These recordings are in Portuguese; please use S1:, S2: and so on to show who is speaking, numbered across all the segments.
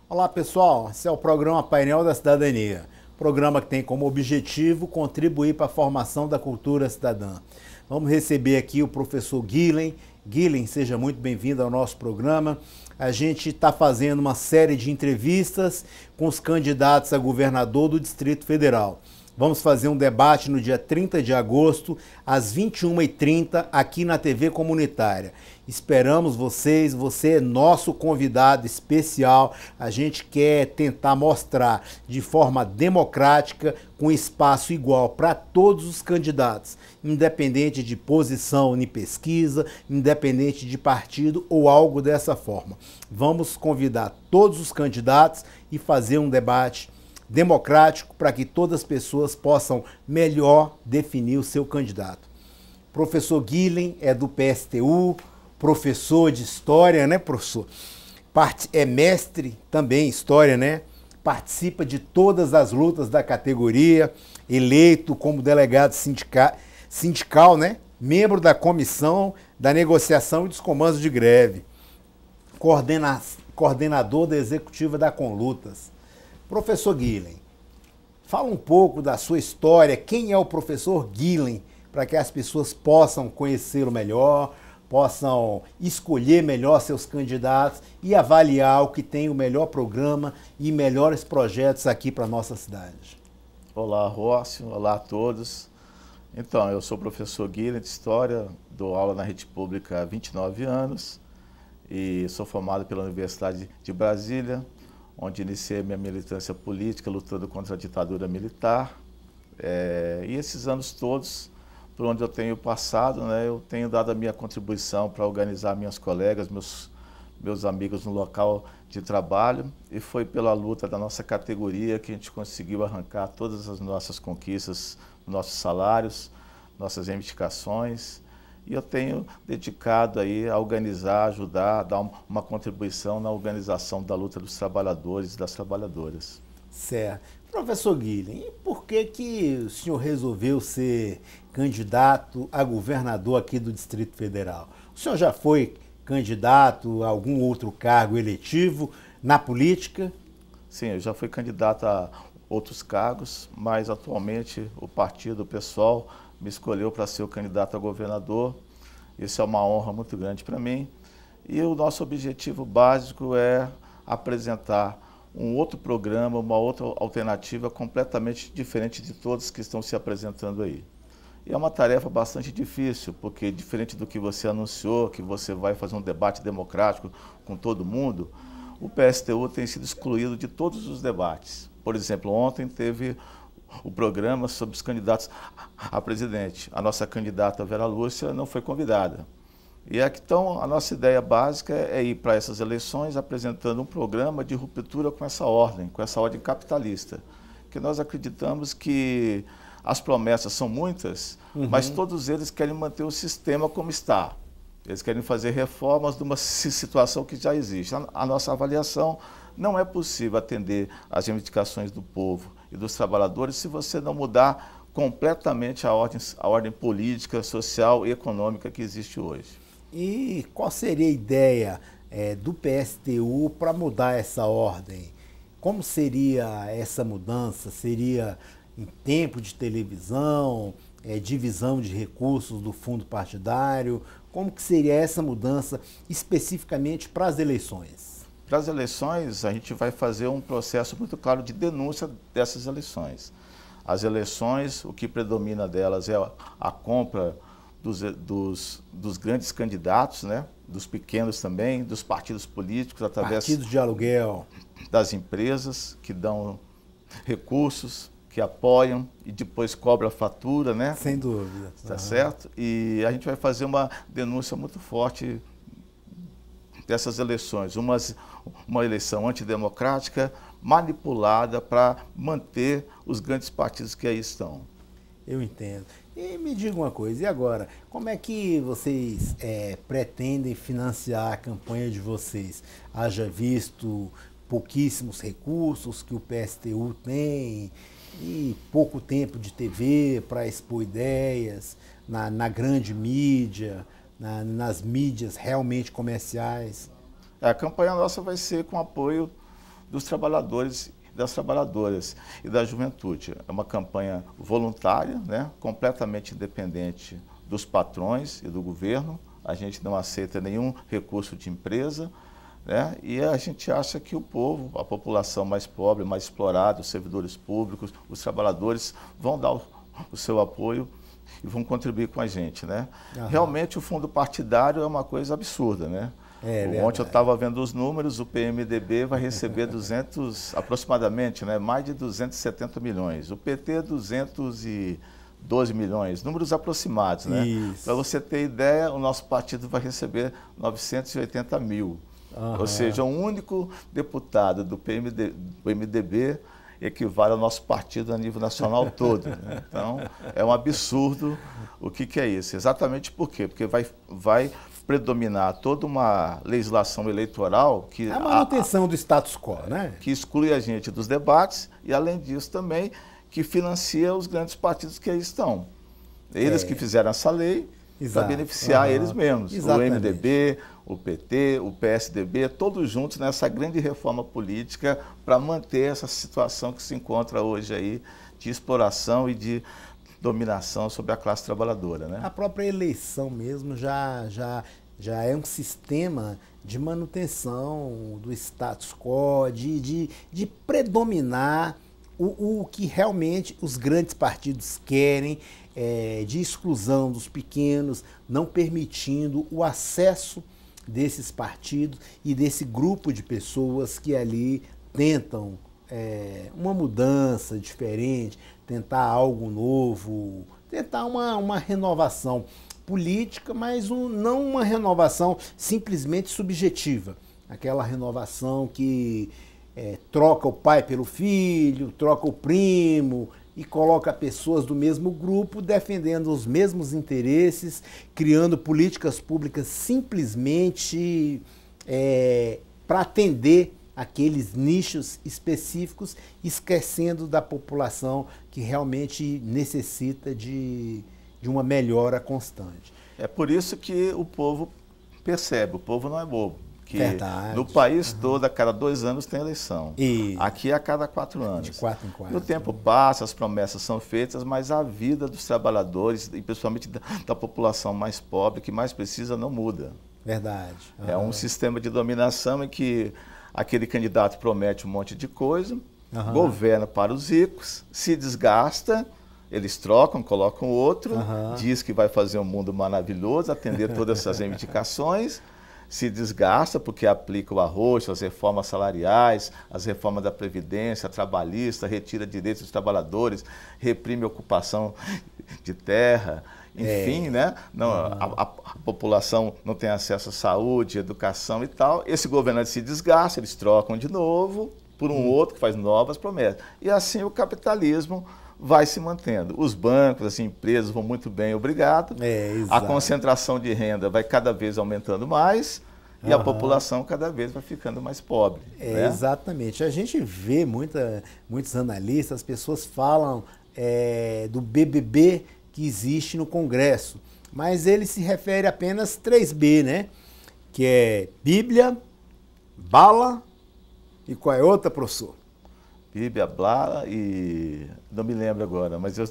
S1: Olá pessoal, esse é o programa Painel da Cidadania, programa que tem como objetivo contribuir para a formação da cultura cidadã. Vamos receber aqui o professor Guilhem. Guilhem, seja muito bem-vindo ao nosso programa. A gente está fazendo uma série de entrevistas com os candidatos a governador do Distrito Federal. Vamos fazer um debate no dia 30 de agosto, às 21h30, aqui na TV Comunitária. Esperamos vocês, você é nosso convidado especial. A gente quer tentar mostrar de forma democrática, com espaço igual para todos os candidatos, independente de posição em pesquisa, independente de partido ou algo dessa forma. Vamos convidar todos os candidatos e fazer um debate democrático para que todas as pessoas possam melhor definir o seu candidato. Professor Guilhem é do PSTU, professor de História, né, professor? É mestre também em História, né? Participa de todas as lutas da categoria, eleito como delegado sindical, né? Membro da Comissão da Negociação e dos Comandos de Greve, coordenador da Executiva da Conlutas. Professor Guilhem, fala um pouco da sua história, quem é o professor Guilhem, para que as pessoas possam conhecê-lo melhor, possam escolher melhor seus candidatos e avaliar o que tem o melhor programa e melhores projetos aqui para a nossa cidade.
S2: Olá, Rócio, olá a todos. Então, eu sou o professor Guilhem de História, dou aula na rede pública há 29 anos e sou formado pela Universidade de Brasília, onde iniciei minha militância política lutando contra a ditadura militar. E esses anos todos, por onde eu tenho passado, né, eu tenho dado a minha contribuição para organizar minhas colegas, meus amigos no local de trabalho, e foi pela luta da nossa categoria que a gente conseguiu arrancar todas as nossas conquistas, nossos salários, nossas reivindicações. E eu tenho dedicado aí a organizar, ajudar, a dar uma contribuição na organização da luta dos trabalhadores e das trabalhadoras.
S1: Certo. Professor Guilhem, e por que o senhor resolveu ser candidato a governador aqui do Distrito Federal? O senhor já foi candidato a algum outro cargo eletivo na política?
S2: Sim, eu já fui candidato a outros cargos, mas atualmente o partido, o PSOL, me escolheu para ser o candidato a governador. Isso é uma honra muito grande para mim. E o nosso objetivo básico é apresentar um outro programa, uma outra alternativa completamente diferente de todos que estão se apresentando aí. E é uma tarefa bastante difícil, porque diferente do que você anunciou, que você vai fazer um debate democrático com todo mundo, o PSTU tem sido excluído de todos os debates. Por exemplo, ontem teve o programa sobre os candidatos a presidente. A nossa candidata Vera Lúcia não foi convidada. E aqui, então, a nossa ideia básica é ir para essas eleições apresentando um programa de ruptura com essa ordem capitalista, que nós acreditamos que as promessas são muitas, mas todos eles querem manter o sistema como está. Eles querem fazer reformas de uma situação que já existe. A nossa avaliação: não é possível atender às reivindicações do povo e dos trabalhadores se você não mudar completamente a ordem política, social e econômica que existe hoje.
S1: E qual seria a ideia do PSTU para mudar essa ordem? Como seria essa mudança? Seria em tempo de televisão, divisão de recursos do fundo partidário? Como que seria essa mudança especificamente para as eleições?
S2: Para as eleições, a gente vai fazer um processo muito claro de denúncia dessas eleições. As eleições, o que predomina delas é a compra dos grandes candidatos, né? Dos pequenos também, dos partidos políticos, através
S1: partidos de aluguel,
S2: das empresas que dão recursos, que apoiam e depois cobram a fatura, né?
S1: Sem dúvida.
S2: Tá certo? E a gente vai fazer uma denúncia muito forte dessas eleições. Uma eleição antidemocrática, manipulada para manter os grandes partidos que aí estão.
S1: Eu entendo. E me diga uma coisa, e agora? Como é que vocês pretendem financiar a campanha de vocês? Haja visto pouquíssimos recursos que o PSTU tem e pouco tempo de TV para expor ideias na grande mídia, nas mídias realmente comerciais.
S2: A campanha nossa vai ser com apoio dos trabalhadores, das trabalhadoras e da juventude. É uma campanha voluntária, né, completamente independente dos patrões e do governo. A gente não aceita nenhum recurso de empresa, né, e a gente acha que o povo, a população mais pobre, mais explorada, os servidores públicos, os trabalhadores vão dar o seu apoio e vão contribuir com a gente, né? Realmente o fundo partidário é uma coisa absurda, né? Ontem eu estava vendo os números, o PMDB vai receber aproximadamente, né, mais de 270 milhões. O PT 212 milhões, números aproximados, né? Para você ter ideia, o nosso partido vai receber 980 mil. Ou seja, um único deputado do PMDB equivale ao nosso partido a nível nacional todo, né? Então, é um absurdo. O que é isso? Exatamente por quê? Porque vai predominar toda uma legislação eleitoral que...
S1: A manutenção do status quo, né?
S2: Que exclui a gente dos debates e, além disso, também que financia os grandes partidos que aí estão. Eles que fizeram essa lei para beneficiar eles mesmos. Exatamente. O MDB, o PT, o PSDB, todos juntos nessa grande reforma política para manter essa situação que se encontra hoje aí de exploração e de dominação sobre a classe trabalhadora, né?
S1: A própria eleição mesmo já é um sistema de manutenção do status quo, de predominar o que realmente os grandes partidos querem, de exclusão dos pequenos, não permitindo o acesso desses partidos e desse grupo de pessoas que ali tentam uma mudança diferente, tentar algo novo, tentar uma renovação política, mas não uma renovação simplesmente subjetiva. Aquela renovação que troca o pai pelo filho, troca o primo e coloca pessoas do mesmo grupo defendendo os mesmos interesses, criando políticas públicas simplesmente para atender aqueles nichos específicos, esquecendo da população que realmente necessita de uma melhora constante.
S2: É por isso que o povo percebe, o povo não é bobo. Que
S1: verdade.
S2: No país todo, a cada 2 anos tem eleição. Aqui a cada 4 anos.
S1: De 4 em 4.
S2: E o tempo passa, as promessas são feitas, mas a vida dos trabalhadores, e principalmente da população mais pobre, que mais precisa, não muda.
S1: Verdade.
S2: É um sistema de dominação em que aquele candidato promete um monte de coisa, governa para os ricos, se desgasta, eles trocam, colocam outro, diz que vai fazer um mundo maravilhoso, atender todas essas reivindicações, se desgasta porque aplica o arroxo, as reformas salariais, as reformas da Previdência, trabalhista, retira direitos dos trabalhadores, reprime a ocupação de terra, enfim, né? Não, a população não tem acesso à saúde, educação e tal. Esse governante se desgasta, eles trocam de novo por um outro que faz novas promessas. E assim o capitalismo vai se mantendo. Os bancos, as empresas vão muito bem, obrigado. A concentração de renda vai cada vez aumentando mais e a população cada vez vai ficando mais pobre. Né?
S1: Exatamente. A gente vê muitos analistas, as pessoas falam do BBB que existe no Congresso, mas ele se refere apenas 3B, né? Que é Bíblia, bala e qual é outra, professor?
S2: Bíblia, bala e... não me lembro agora, mas eu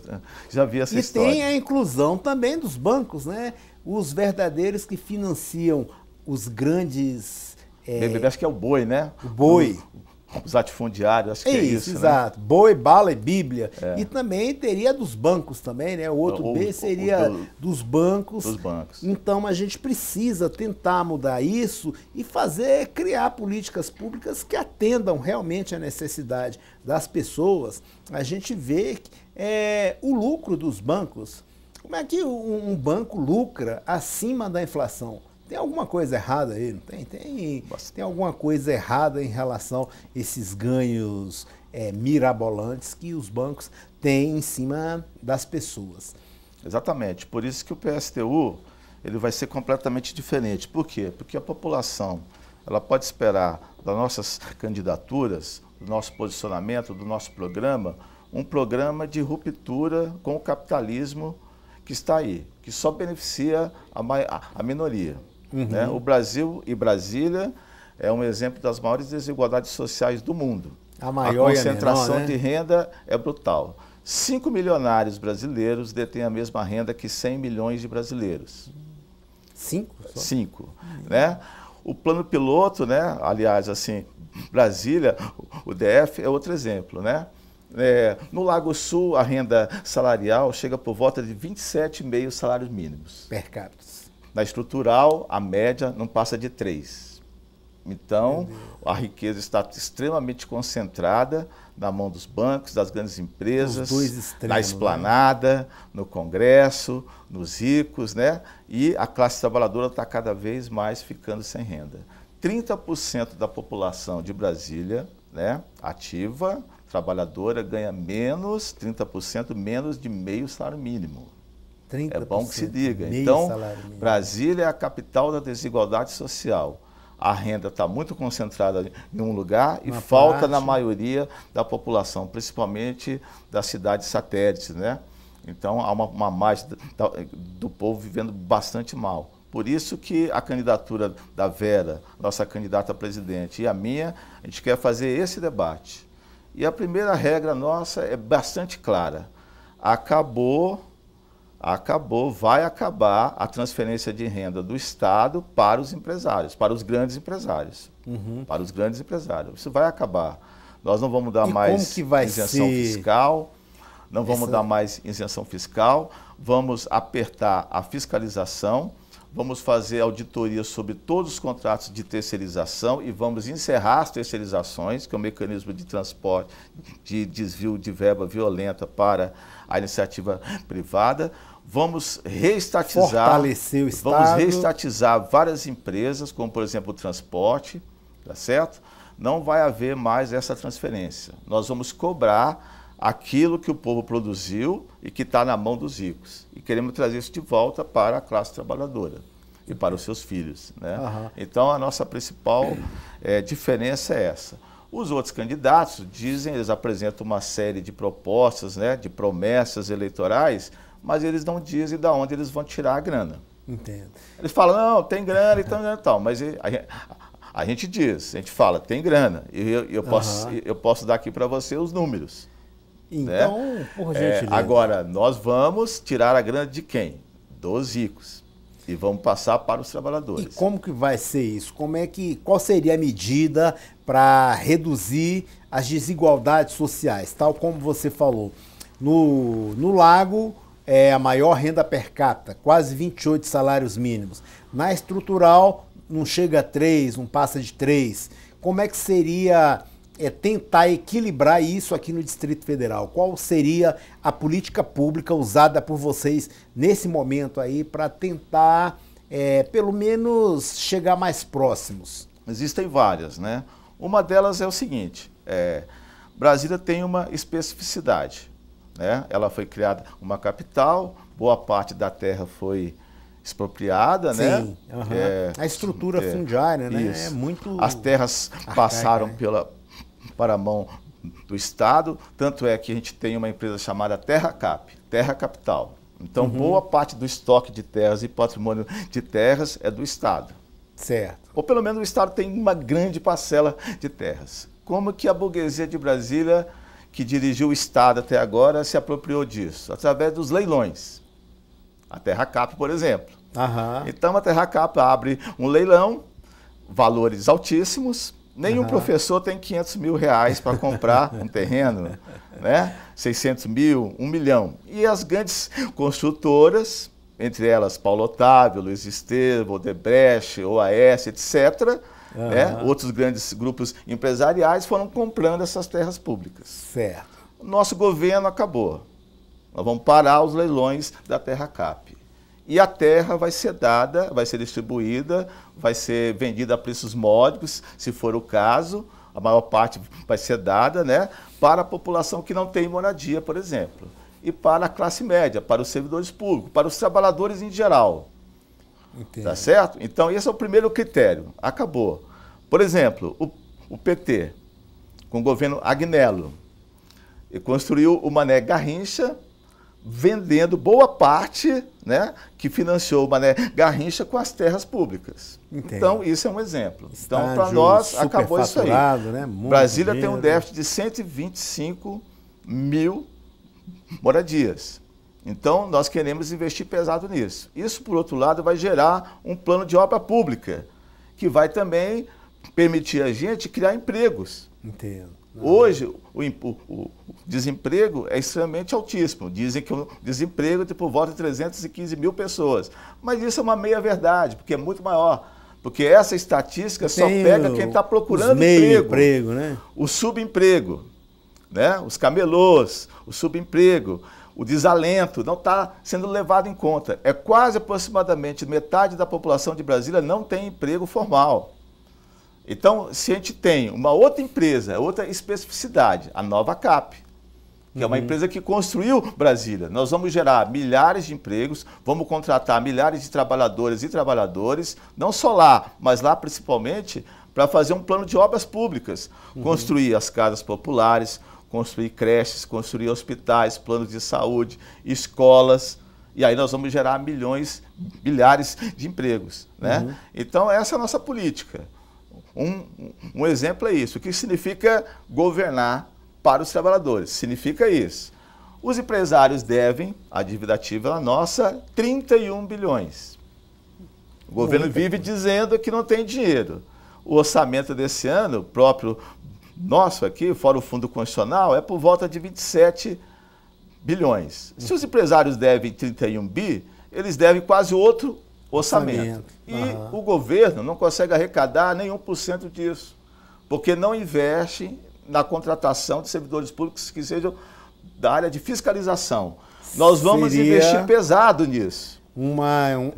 S2: já vi essa história.
S1: E tem a inclusão também dos bancos, né? Os verdadeiros que financiam os grandes...
S2: BBB, acho que é o boi, né?
S1: O boi.
S2: Os latifundiários, acho que é isso,
S1: exato. Né? Boi, bala e Bíblia. E também teria dos bancos também, né? O outro B seria dos bancos.
S2: Dos bancos.
S1: Então a gente precisa tentar mudar isso e criar políticas públicas que atendam realmente a necessidade das pessoas. A gente vê o lucro dos bancos. Como é que um banco lucra acima da inflação? tem alguma coisa errada aí, não tem? Tem alguma coisa errada em relação a esses ganhos mirabolantes que os bancos têm em cima das pessoas.
S2: Exatamente. Por isso que o PSTU ele vai ser completamente diferente. Por quê? Porque a população ela pode esperar das nossas candidaturas, do nosso posicionamento, do nosso programa, um programa de ruptura com o capitalismo que está aí, que só beneficia a minoria. Né? O Brasil e Brasília é um exemplo das maiores desigualdades sociais do mundo.
S1: A maior
S2: concentração
S1: e a menor, né?
S2: de renda é brutal. 5 milionários brasileiros detêm a mesma renda que 100 milhões de brasileiros.
S1: 5?
S2: 5, né? O plano piloto, né? Aliás, assim, Brasília, o DF é outro exemplo, né? No Lago Sul, a renda salarial chega por volta de 27,5 salários mínimos.
S1: Per capita.
S2: Na estrutural, a média não passa de 3. Então, a riqueza está extremamente concentrada na mão dos bancos, das grandes empresas, na esplanada, né? No Congresso, nos ricos, né? E a classe trabalhadora está cada vez mais ficando sem renda. 30% da população de Brasília, né, ativa, trabalhadora, ganha menos, 30% menos de meio salário mínimo. 30%, é bom que se diga. Então, Brasília é a capital da desigualdade social. A renda está muito concentrada em um lugar e falta na maioria da população, principalmente das cidades satélites, né? Então, há uma margem do povo vivendo bastante mal. Por isso que a candidatura da Vera, nossa candidata a presidente, e a minha, a gente quer fazer esse debate. E a primeira regra nossa é bastante clara. Vai acabar a transferência de renda do Estado para os empresários, para os grandes empresários. Para os grandes empresários. Isso vai acabar. Nós não vamos dar mais isenção fiscal, não vamos dar mais isenção fiscal, vamos apertar a fiscalização, vamos fazer auditoria sobre todos os contratos de terceirização e vamos encerrar as terceirizações, que é um mecanismo de transporte, de desvio de verba violenta para a iniciativa privada. Vamos reestatizar,
S1: fortalecer o Estado.
S2: Vamos reestatizar várias empresas, como por exemplo o transporte, tá certo? Não vai haver mais essa transferência. Nós vamos cobrar aquilo que o povo produziu e que está na mão dos ricos. E queremos trazer isso de volta para a classe trabalhadora e para os seus filhos, né? Então a nossa principal diferença é essa. Os outros candidatos dizem, eles apresentam uma série de propostas, né, de promessas eleitorais, mas eles não dizem de onde eles vão tirar a grana.
S1: Entendo.
S2: Eles falam, não, tem grana e tal, mas a gente diz, a gente fala, tem grana, e eu posso dar aqui para você os números.
S1: Então,
S2: né?
S1: Por gentileza.
S2: Agora, nós vamos tirar a grana de quem? Dos ricos. E vamos passar para os trabalhadores.
S1: E como que vai ser isso? Qual seria a medida para reduzir as desigualdades sociais? Tal como você falou, no Lago é a maior renda per capita, quase 28 salários mínimos. Na estrutural não chega a 3, não passa de 3. Como é que seria tentar equilibrar isso aqui no Distrito Federal? Qual seria a política pública usada por vocês nesse momento aí para tentar, pelo menos, chegar mais próximos?
S2: Existem várias, né? Uma delas é o seguinte, Brasília tem uma especificidade, né? Ela foi criada uma capital, boa parte da terra foi expropriada,
S1: sim,
S2: né?
S1: A estrutura fundiária, né?
S2: Isso.
S1: É muito
S2: As terras passaram para a mão do Estado, tanto é que a gente tem uma empresa chamada Terra Capital. Então, boa parte do estoque de terras e patrimônio de terras é do Estado.
S1: Certo.
S2: Ou pelo menos o Estado tem uma grande parcela de terras. Como que a burguesia de Brasília, que dirigiu o Estado até agora, se apropriou disso? Através dos leilões. A Terra Cap, por exemplo. Então, a Terra Cap abre um leilão, valores altíssimos. Nenhum professor tem 500 mil reais para comprar um terreno, né? 600 mil, 1 milhão. E as grandes construtoras, entre elas Paulo Otávio, Luiz Estevam, Odebrecht, OAS, etc., né? Outros grandes grupos empresariais foram comprando essas terras públicas.
S1: Certo.
S2: Nosso governo acabou. Nós vamos parar os leilões da Terra Cap. e a terra vai ser dada, vai ser distribuída, vai ser vendida a preços módicos, se for o caso, a maior parte vai ser dada, né, para a população que não tem moradia, por exemplo, e para a classe média, para os servidores públicos, para os trabalhadores em geral.
S1: Entendi.
S2: Tá certo? Então, esse é o primeiro critério. Acabou. Por exemplo, o PT, com o governo Agnello, construiu o Mané Garrincha, vendendo boa parte, né, que financiou o Mané Garrincha com as terras públicas.
S1: Entendo.
S2: Então, isso é um exemplo.
S1: Estádio
S2: então, para nós, acabou isso aí.
S1: Né?
S2: Brasília tem um déficit de 125 mil moradias. Então, nós queremos investir pesado nisso. Isso, por outro lado, vai gerar um plano de obra pública, que vai também permitir a gente criar empregos.
S1: Entendo.
S2: Hoje, o desemprego é extremamente altíssimo. Dizem que o desemprego é por volta de 315 mil pessoas. Mas isso é uma meia-verdade, porque é muito maior. Porque essa estatística só pega quem está procurando
S1: emprego, né?
S2: O subemprego, né? Os camelôs, o subemprego, o desalento não está sendo levado em conta. É quase aproximadamente metade da população de Brasília não tem emprego formal. Então, se a gente tem uma outra empresa, outra especificidade, a Nova Cap, que é uma empresa que construiu Brasília, nós vamos gerar milhares de empregos, vamos contratar milhares de trabalhadoras e trabalhadores, não só lá, mas lá principalmente, para fazer um plano de obras públicas, construir as casas populares, construir creches, construir hospitais, planos de saúde, escolas, e aí nós vamos gerar milhares de empregos, né? Então, essa é a nossa política. Um exemplo é isso. O que significa governar para os trabalhadores? Significa isso. Os empresários devem, a dívida ativa nossa, 31 bilhões. O governo vive dizendo que não tem dinheiro. O orçamento desse ano, próprio nosso aqui, fora o Fundo Constitucional, é por volta de 27 bilhões. Se os empresários devem 31 bi, eles devem quase outro orçamento. E o governo não consegue arrecadar nem 1% disso, porque não investe na contratação de servidores públicos que sejam da área de fiscalização. Nós vamos investir pesado nisso.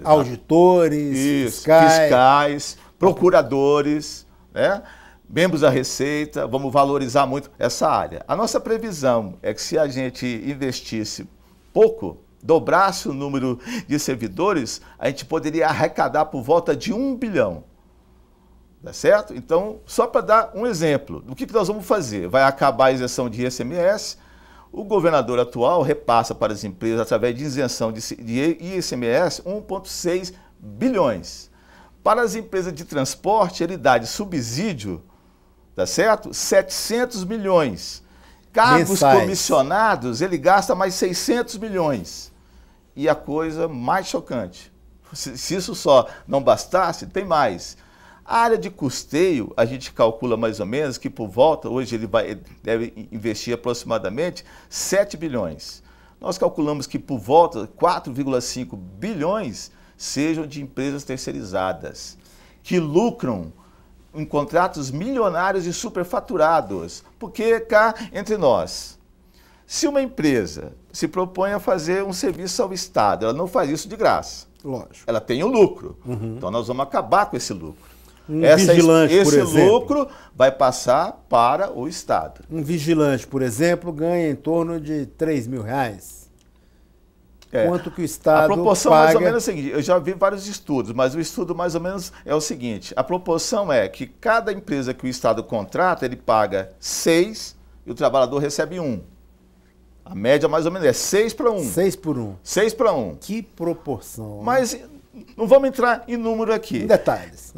S1: Auditores,
S2: fiscais, procuradores, né? Membros da Receita, vamos valorizar muito essa área. A nossa previsão é que se a gente investisse pouco, dobrasse o número de servidores, a gente poderia arrecadar por volta de 1 bilhão. Tá certo? Então, só para dar um exemplo, do que nós vamos fazer? Vai acabar a isenção de ICMS, o governador atual repassa para as empresas, através de isenção de ICMS, 1,6 bilhões. Para as empresas de transporte, ele dá de subsídio, tá certo? 700 milhões. Cargos comissionados, ele gasta mais 600 milhões. E a coisa mais chocante, se isso só não bastasse, tem mais. A área de custeio, a gente calcula mais ou menos que por volta, hoje ele deve investir aproximadamente 7 bilhões. Nós calculamos que por volta 4,5 bilhões sejam de empresas terceirizadas, que lucram em contratos milionários e superfaturados. Porque cá entre nós, se uma empresa se propõe a fazer um serviço ao Estado, ela não faz isso de graça.
S1: Lógico.
S2: Ela tem o lucro. Então nós vamos acabar com esse lucro.
S1: Vigilante, por exemplo.
S2: Esse lucro vai passar para o Estado.
S1: Um vigilante, por exemplo, ganha em torno de 3 mil reais. Quanto que o Estado
S2: A proporção
S1: paga...
S2: mais ou menos é a seguinte, eu já vi vários estudos, mas o estudo mais ou menos é o seguinte, a proporção é que cada empresa que o Estado contrata, ele paga 6 e o trabalhador recebe 1. A média mais ou menos é 6 para 1.
S1: 6 por 1.
S2: 6 para 1.
S1: Que proporção.
S2: Mas não vamos entrar em número aqui.
S1: Em detalhes.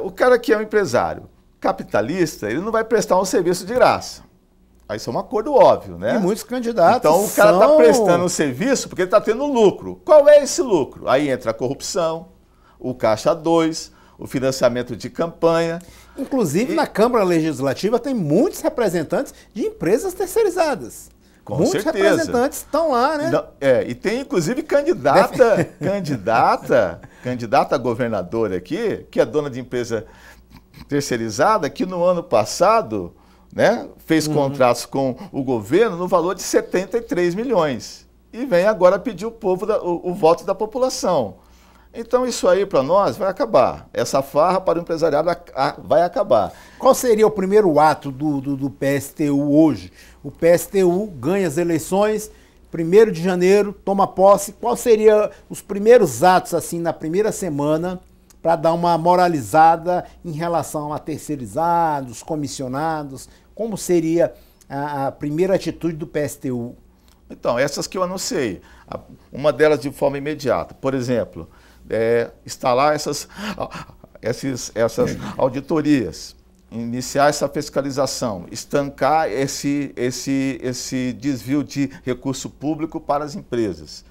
S2: O cara que é um empresário capitalista, ele não vai prestar um serviço de graça. Aí isso é um acordo óbvio, né?
S1: E muitos candidatos
S2: Então o cara está prestando um serviço porque ele está tendo lucro. Qual é esse lucro? Aí entra a corrupção, o Caixa 2, o financiamento de campanha.
S1: Inclusive na Câmara Legislativa tem muitos representantes de empresas terceirizadas.
S2: Com
S1: muitos
S2: certeza.
S1: Representantes estão lá, né?
S2: E tem inclusive candidata a governadora aqui, que é dona de empresa terceirizada, que no ano passado, né, fez contratos com o governo no valor de 73 milhões. e vem agora pedir o voto da população. Então isso aí para nós vai acabar. Essa farra para o empresariado vai acabar.
S1: Qual seria o primeiro ato do PSTU hoje? O PSTU ganha as eleições, 1º de janeiro, toma posse. Qual seriam os primeiros atos, assim, na primeira semana, para dar uma moralizada em relação a terceirizados, comissionados? Como seria a primeira atitude do PSTU?
S2: Então, essas que eu anunciei. Uma delas de forma imediata. Por exemplo, instalar essas auditorias, iniciar essa fiscalização, estancar esse desvio de recurso público para as empresas.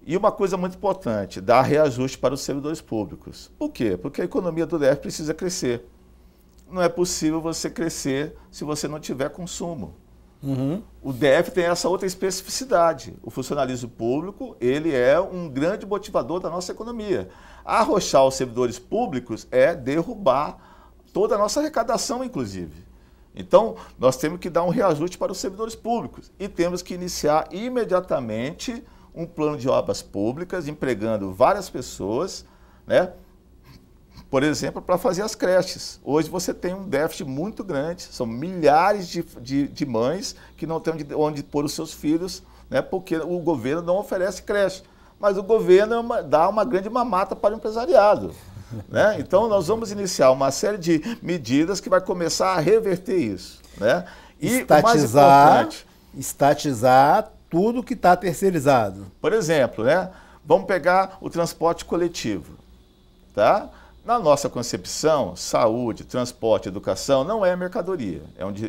S2: E uma coisa muito importante, dar reajuste para os servidores públicos. Por quê? Porque a economia do DF precisa crescer. Não é possível você crescer se você não tiver consumo.
S1: Uhum.
S2: O DF tem essa outra especificidade. O funcionalismo público, ele é um grande motivador da nossa economia. Arrochar os servidores públicos é derrubar toda a nossa arrecadação, inclusive. Então, nós temos que dar um reajuste para os servidores públicos e temos que iniciar imediatamente um plano de obras públicas, empregando várias pessoas, né? Por exemplo, para fazer as creches. Hoje você tem um déficit muito grande, são milhares de mães que não têm onde pôr os seus filhos, né, porque o governo não oferece creche. Mas o governo dá uma grande mamata para o empresariado. Né? Então, nós vamos iniciar uma série de medidas que vai começar a reverter isso. Né? E o mais importante,
S1: estatizar tudo que está terceirizado.
S2: Por exemplo, né, vamos pegar o transporte coletivo. Tá? Na nossa concepção, saúde, transporte, educação não é mercadoria.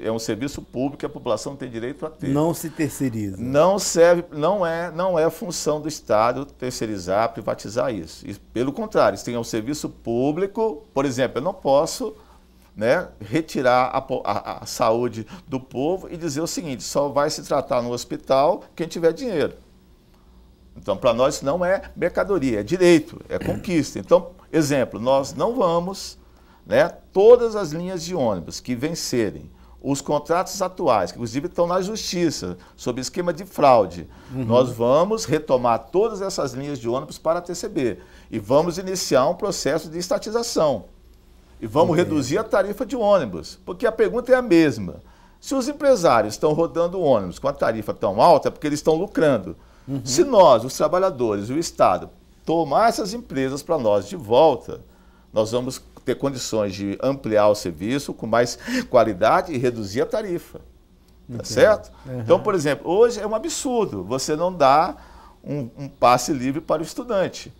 S2: É um serviço público que a população tem direito a ter.
S1: Não se terceiriza.
S2: Não serve, não é função do Estado terceirizar, privatizar isso. Pelo contrário, isso tem um serviço público. Por exemplo, eu não posso, né, retirar a saúde do povo e dizer o seguinte: só vai se tratar no hospital quem tiver dinheiro. Então, para nós não é mercadoria, é direito, é conquista. Então, exemplo, nós não vamos, né, todas as linhas de ônibus que vencerem os contratos atuais, que inclusive estão na justiça, sob esquema de fraude, nós vamos retomar todas essas linhas de ônibus para a TCB e vamos iniciar um processo de estatização. E vamos reduzir a tarifa de ônibus, porque a pergunta é a mesma. Se os empresários estão rodando ônibus com a tarifa tão alta, é porque eles estão lucrando. Se nós, os trabalhadores, o Estado, tomar essas empresas para nós de volta, nós vamos ter condições de ampliar o serviço com mais qualidade e reduzir a tarifa. Tá certo? Então, por exemplo, hoje é um absurdo você não dar um passe livre para o estudante.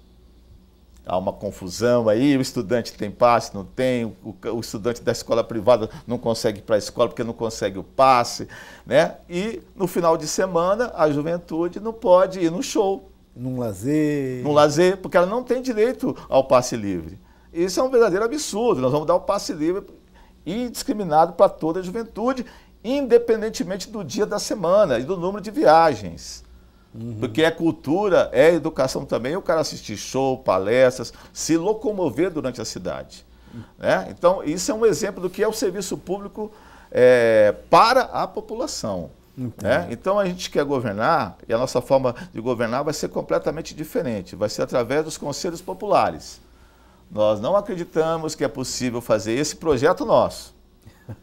S2: Há uma confusão aí, o estudante tem passe, não tem, o estudante da escola privada não consegue ir para a escola porque não consegue o passe, né? E no final de semana a juventude não pode ir no show.
S1: Num lazer.
S2: Num lazer, porque ela não tem direito ao passe livre. Isso é um verdadeiro absurdo. Nós vamos dar o passe livre indiscriminado para toda a juventude, independentemente do dia da semana e do número de viagens. Porque é cultura, é educação também, o cara assistir show, palestras, se locomover durante a cidade. Né? Então, isso é um exemplo do que é o serviço público para a população. Né? Então, a gente quer governar, e a nossa forma de governar vai ser completamente diferente, vai ser através dos conselhos populares. Nós não acreditamos que é possível fazer esse projeto nosso,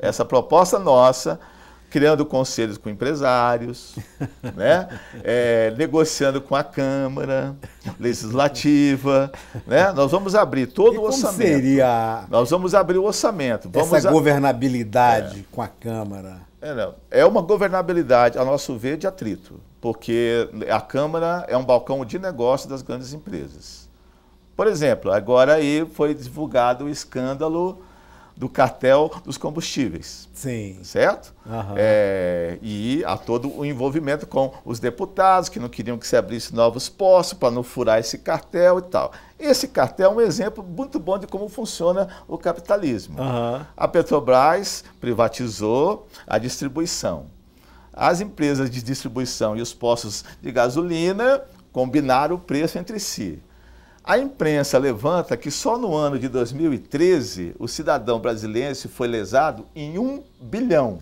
S2: essa proposta nossa, criando conselhos com empresários, né? Negociando com a Câmara Legislativa. Né? Nós vamos abrir todo o orçamento.
S1: Seria
S2: Nós vamos abrir o orçamento.
S1: Essa governabilidade com a Câmara?
S2: É uma governabilidade, a nosso ver, de atrito, porque a Câmara é um balcão de negócio das grandes empresas. Por exemplo, agora aí foi divulgado o escândalo do cartel dos combustíveis.
S1: Sim.
S2: Certo? E há todo o envolvimento com os deputados que não queriam que se abrisse novos postos para não furar esse cartel e tal. Esse cartel é um exemplo muito bom de como funciona o capitalismo. A Petrobras privatizou a distribuição. As empresas de distribuição e os postos de gasolina combinaram o preço entre si. A imprensa levanta que só no ano de 2013 o cidadão brasileiro foi lesado em 1 bilhão.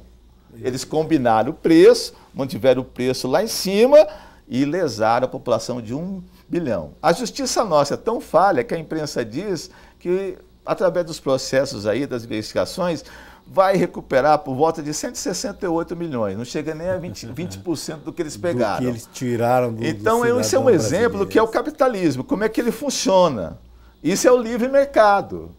S2: Eles combinaram o preço, mantiveram o preço lá em cima e lesar a população de 1 bilhão. A justiça nossa é tão falha que a imprensa diz que, através dos processos aí, das investigações, vai recuperar por volta de 168 milhões. Não chega nem a 20% do que eles pegaram.
S1: Do que eles tiraram do
S2: Então, isso é um exemplo do que é o capitalismo, como é que ele funciona. Isso é o livre mercado.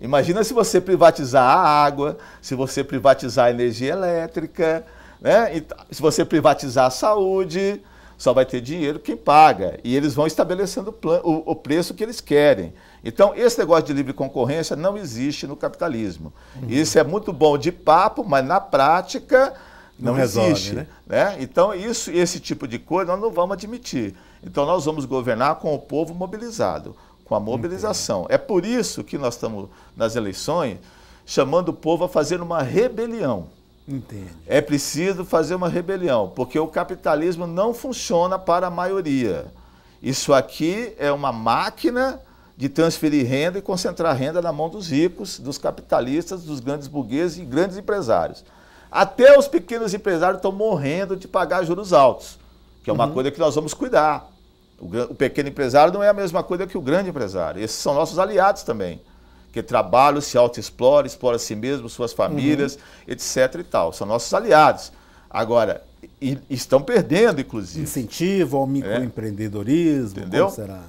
S2: Imagina se você privatizar a água, se você privatizar a energia elétrica, né? Se você privatizar a saúde, só vai ter dinheiro quem paga. E eles vão estabelecendo o preço que eles querem. Então, esse negócio de livre concorrência não existe no capitalismo. Isso é muito bom de papo, mas na prática não existe. Resolve, né? Então, esse tipo de coisa nós não vamos admitir. Então, nós vamos governar com o povo mobilizado, com a mobilização. É por isso que nós estamos nas eleições chamando o povo a fazer uma rebelião.
S1: Entende.
S2: É preciso fazer uma rebelião, porque o capitalismo não funciona para a maioria. Isso aqui é uma máquina de transferir renda e concentrar renda na mão dos ricos, dos capitalistas, dos grandes burgueses e grandes empresários. Até os pequenos empresários estão morrendo de pagar juros altos, que é uma coisa que nós vamos cuidar. O pequeno empresário não é a mesma coisa que o grande empresário. Esses são nossos aliados também, que trabalham, se autoexploram, exploram a si mesmo, suas famílias, etc. e tal. São nossos aliados. Agora, estão perdendo, inclusive.
S1: Incentivo ao microempreendedorismo,
S2: entendeu?
S1: Como será?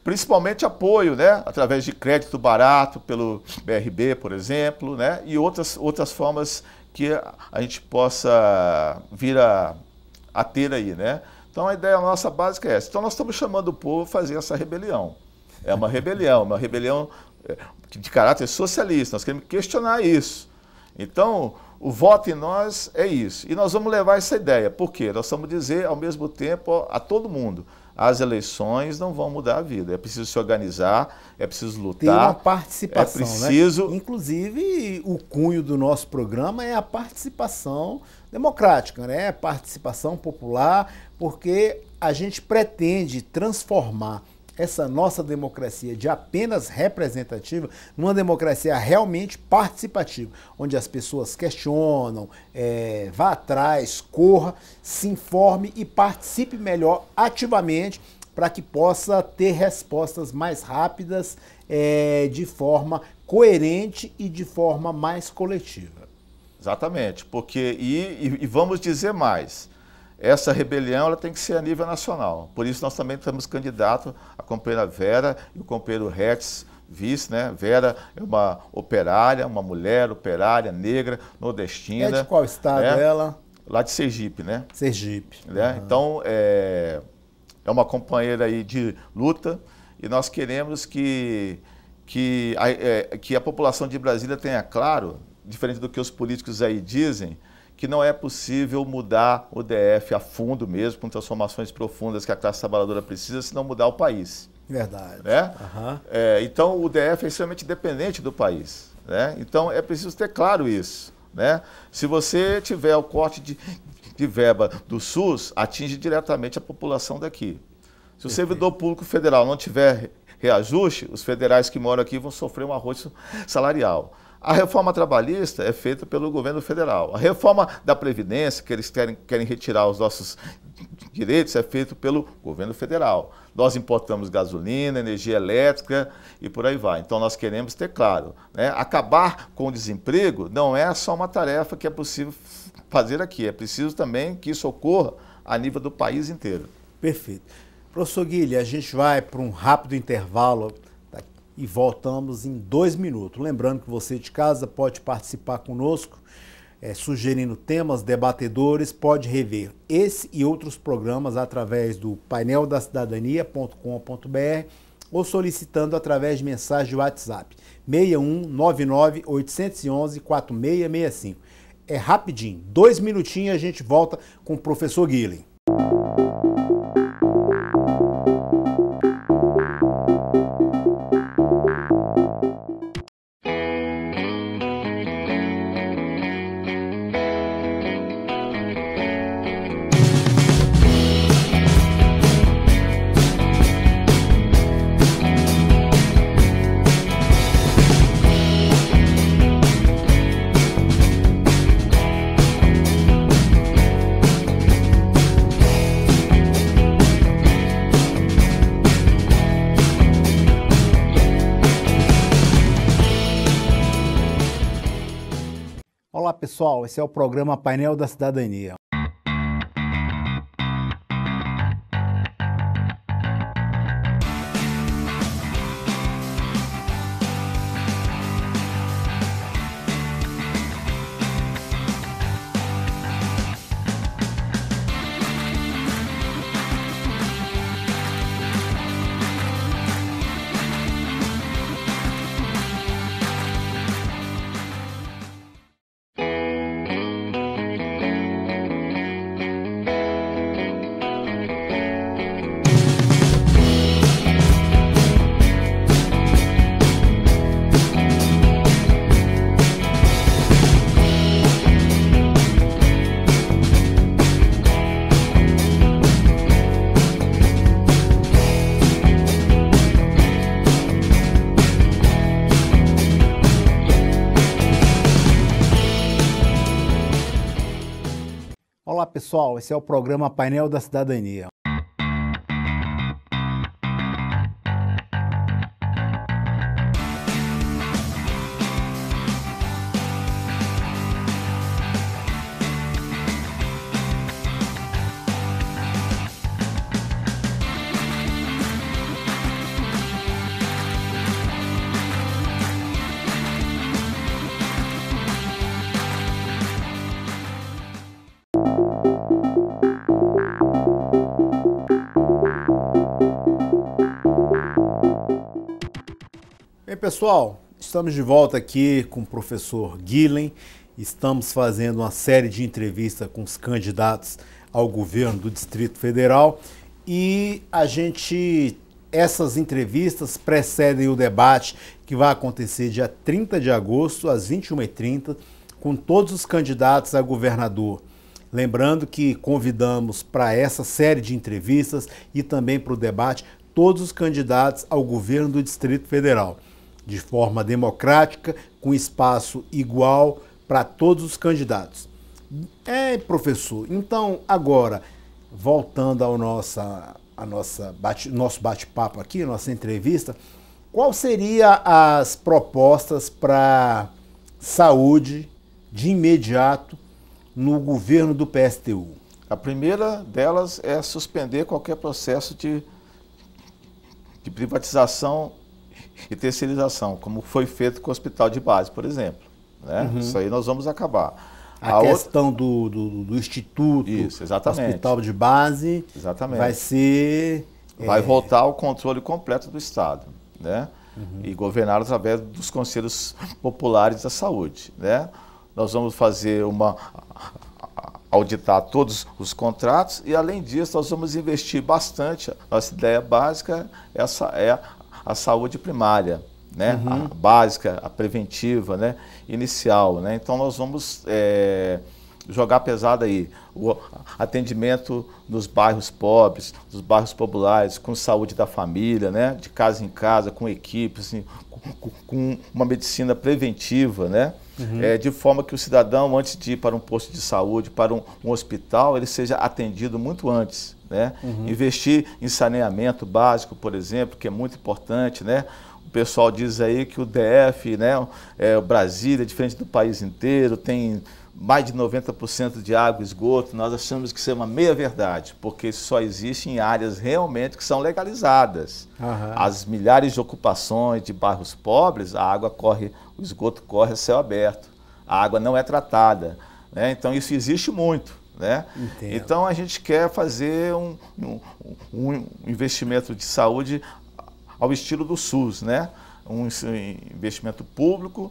S2: Principalmente apoio, né? Através de crédito barato pelo BRB, por exemplo, né? E outras formas que a gente possa vir a ter aí, né? Então, a ideia nossa básica é essa. Então, nós estamos chamando o povo a fazer essa rebelião. É uma rebelião de caráter socialista. Nós queremos questionar isso. Então, o voto em nós é isso. E nós vamos levar essa ideia. Por quê? Nós vamos dizer, ao mesmo tempo, a todo mundo, as eleições não vão mudar a vida. É preciso se organizar, é preciso lutar.
S1: Tem uma participação,
S2: é preciso...
S1: né? Inclusive, o cunho do nosso programa é a participação democrática, né? A participação popular, porque a gente pretende transformar essa nossa democracia de apenas representativa numa democracia realmente participativa, onde as pessoas questionam, vá atrás, corra, se informe e participe melhor ativamente para que possa ter respostas mais rápidas, de forma coerente e de forma mais coletiva.
S2: Exatamente, porque, e vamos dizer mais, essa rebelião ela tem que ser a nível nacional. Por isso nós também temos candidato a companheira Vera e o companheiro Rex, vice, né? Vera é uma operária, uma mulher operária, negra, nordestina.
S1: É de qual estado ela?
S2: Lá de Sergipe, né?
S1: Sergipe.
S2: Né? Então, é uma companheira aí de luta e nós queremos que a população de Brasília tenha claro, diferente do que os políticos aí dizem, que não é possível mudar o DF a fundo mesmo, com transformações profundas que a classe trabalhadora precisa, se não mudar o país.
S1: Verdade.
S2: Né? Então, o DF é extremamente dependente do país. Né? Então, é preciso ter claro isso. Né? Se você tiver o corte de verba do SUS, atinge diretamente a população daqui. Se o servidor público federal não tiver reajuste, os federais que moram aqui vão sofrer um arroxo salarial. A reforma trabalhista é feita pelo governo federal. A reforma da Previdência, que eles querem retirar os nossos direitos, é feita pelo governo federal. Nós importamos gasolina, energia elétrica e por aí vai. Então, nós queremos ter claro, né? Acabar com o desemprego não é só uma tarefa que é possível fazer aqui. É preciso também que isso ocorra a nível do país inteiro.
S1: Perfeito. Professor Guilherme, a gente vai para um rápido intervalo e voltamos em 2 minutos. Lembrando que você de casa pode participar conosco, sugerindo temas, debatedores, pode rever esse e outros programas através do paineldacidadania.com.br ou solicitando através de mensagem de WhatsApp 6199-811-4665. É rapidinho, 2 minutinhos a gente volta com o professor Guilherme. pessoal, esse é o programa Painel da Cidadania. Olá pessoal, esse é o programa Painel da Cidadania. Bem, pessoal, estamos de volta aqui com o professor Guilen. Estamos fazendo uma série de entrevistas com os candidatos ao governo do Distrito Federal e essas entrevistas precedem o debate que vai acontecer dia 30 de agosto, às 21h30, com todos os candidatos a governador. Lembrando que convidamos para essa série de entrevistas e também para o debate todos os candidatos ao governo do Distrito Federal, de forma democrática, com espaço igual para todos os candidatos. Professor, então agora, voltando ao nosso bate-papo aqui, nossa entrevista, qual seria as propostas para saúde de imediato no governo do PSTU?
S2: A primeira delas é suspender qualquer processo de privatização e terceirização, como foi feito com o hospital de base, por exemplo. Né? Isso aí nós vamos acabar.
S1: A questão do instituto,
S2: isso, exatamente.
S1: Hospital de base,
S2: exatamente.
S1: Vai ser...
S2: Vai voltar ao controle completo do Estado, né? E governar através dos conselhos populares da saúde. Né? Nós vamos fazer auditar todos os contratos e, além disso, nós vamos investir bastante. Nossa ideia básica é a saúde primária, né? A básica, a preventiva, né? Inicial. Né? Então, nós vamos jogar pesado aí o atendimento nos bairros pobres, nos bairros populares, com saúde da família, né? De casa em casa, com equipes, assim, com uma medicina preventiva, né? De forma que o cidadão, antes de ir para um posto de saúde, para um hospital, ele seja atendido muito antes. Né? Investir em saneamento básico, por exemplo, que é muito importante. Né? O pessoal diz aí que o DF, né, o Brasília, é diferente do país inteiro, tem mais de 90% de água e esgoto. Nós achamos que isso é uma meia-verdade, porque isso só existe em áreas realmente que são legalizadas. As milhares de ocupações de bairros pobres, a água corre, o esgoto corre a céu aberto. A água não é tratada. Né? Então isso existe muito. Né? Então a gente quer fazer um investimento de saúde ao estilo do SUS, né? Um investimento público,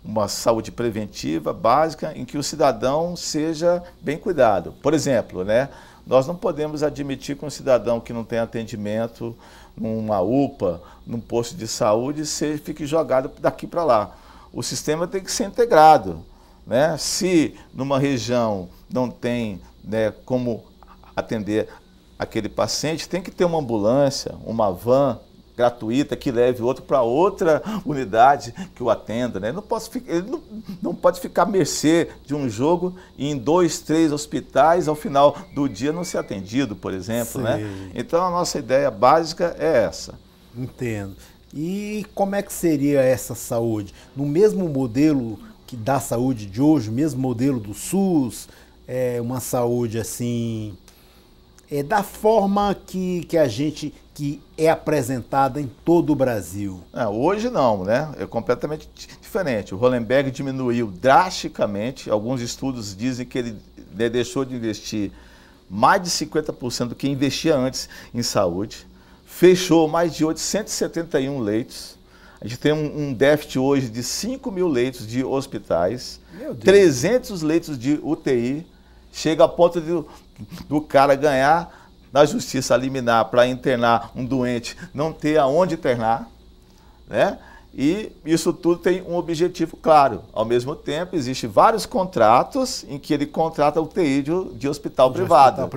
S2: uma saúde preventiva básica em que o cidadão seja bem cuidado. Por exemplo, né? Nós não podemos admitir que um cidadão que não tem atendimento numa UPA, num posto de saúde, fique jogado daqui para lá. O sistema tem que ser integrado. Né? Se numa região não tem, né, como atender aquele paciente, tem que ter uma ambulância, uma van gratuita que leve outro para outra unidade que o atenda. Né? Ele não pode ficar à mercê de um jogo e em 2, 3 hospitais ao final do dia não ser atendido, por exemplo. Né? Então a nossa ideia básica é essa.
S1: Entendo. E como é que seria essa saúde? No mesmo modelo da saúde de hoje, o mesmo modelo do SUS, uma saúde assim, da forma que é apresentada em todo o Brasil?
S2: Hoje não, né? É completamente diferente. O Hollenberg diminuiu drasticamente. Alguns estudos dizem que ele deixou de investir mais de 50% do que investia antes em saúde. Fechou mais de 871 leitos. A gente tem um déficit hoje de 5 mil leitos de hospitais, 300 leitos de UTI. Chega a ponto do cara ganhar na justiça liminar para internar um doente, não ter aonde internar, né? E isso tudo tem um objetivo claro. Ao mesmo tempo, existem vários contratos em que ele contrata UTI de hospital privado,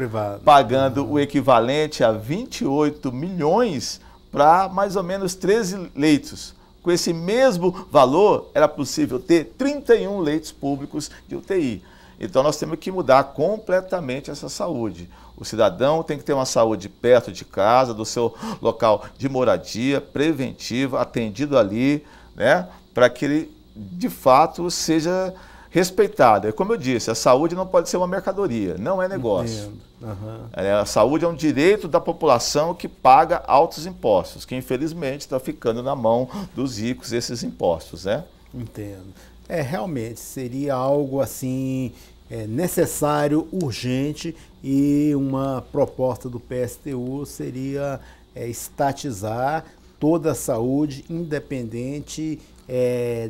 S2: pagando o equivalente a 28 milhões para mais ou menos 13 leitos. Com esse mesmo valor, era possível ter 31 leitos públicos de UTI. Então, nós temos que mudar completamente essa saúde. O cidadão tem que ter uma saúde perto de casa, do seu local de moradia, preventiva, atendido ali, né, para que ele, de fato, seja respeitado. É como eu disse, a saúde não pode ser uma mercadoria, não é negócio. A saúde é um direito da população que paga altos impostos, que infelizmente está ficando na mão dos ricos esses impostos, né?
S1: Entendo. Realmente seria algo assim necessário, urgente, e uma proposta do PSTU seria estatizar toda a saúde, independente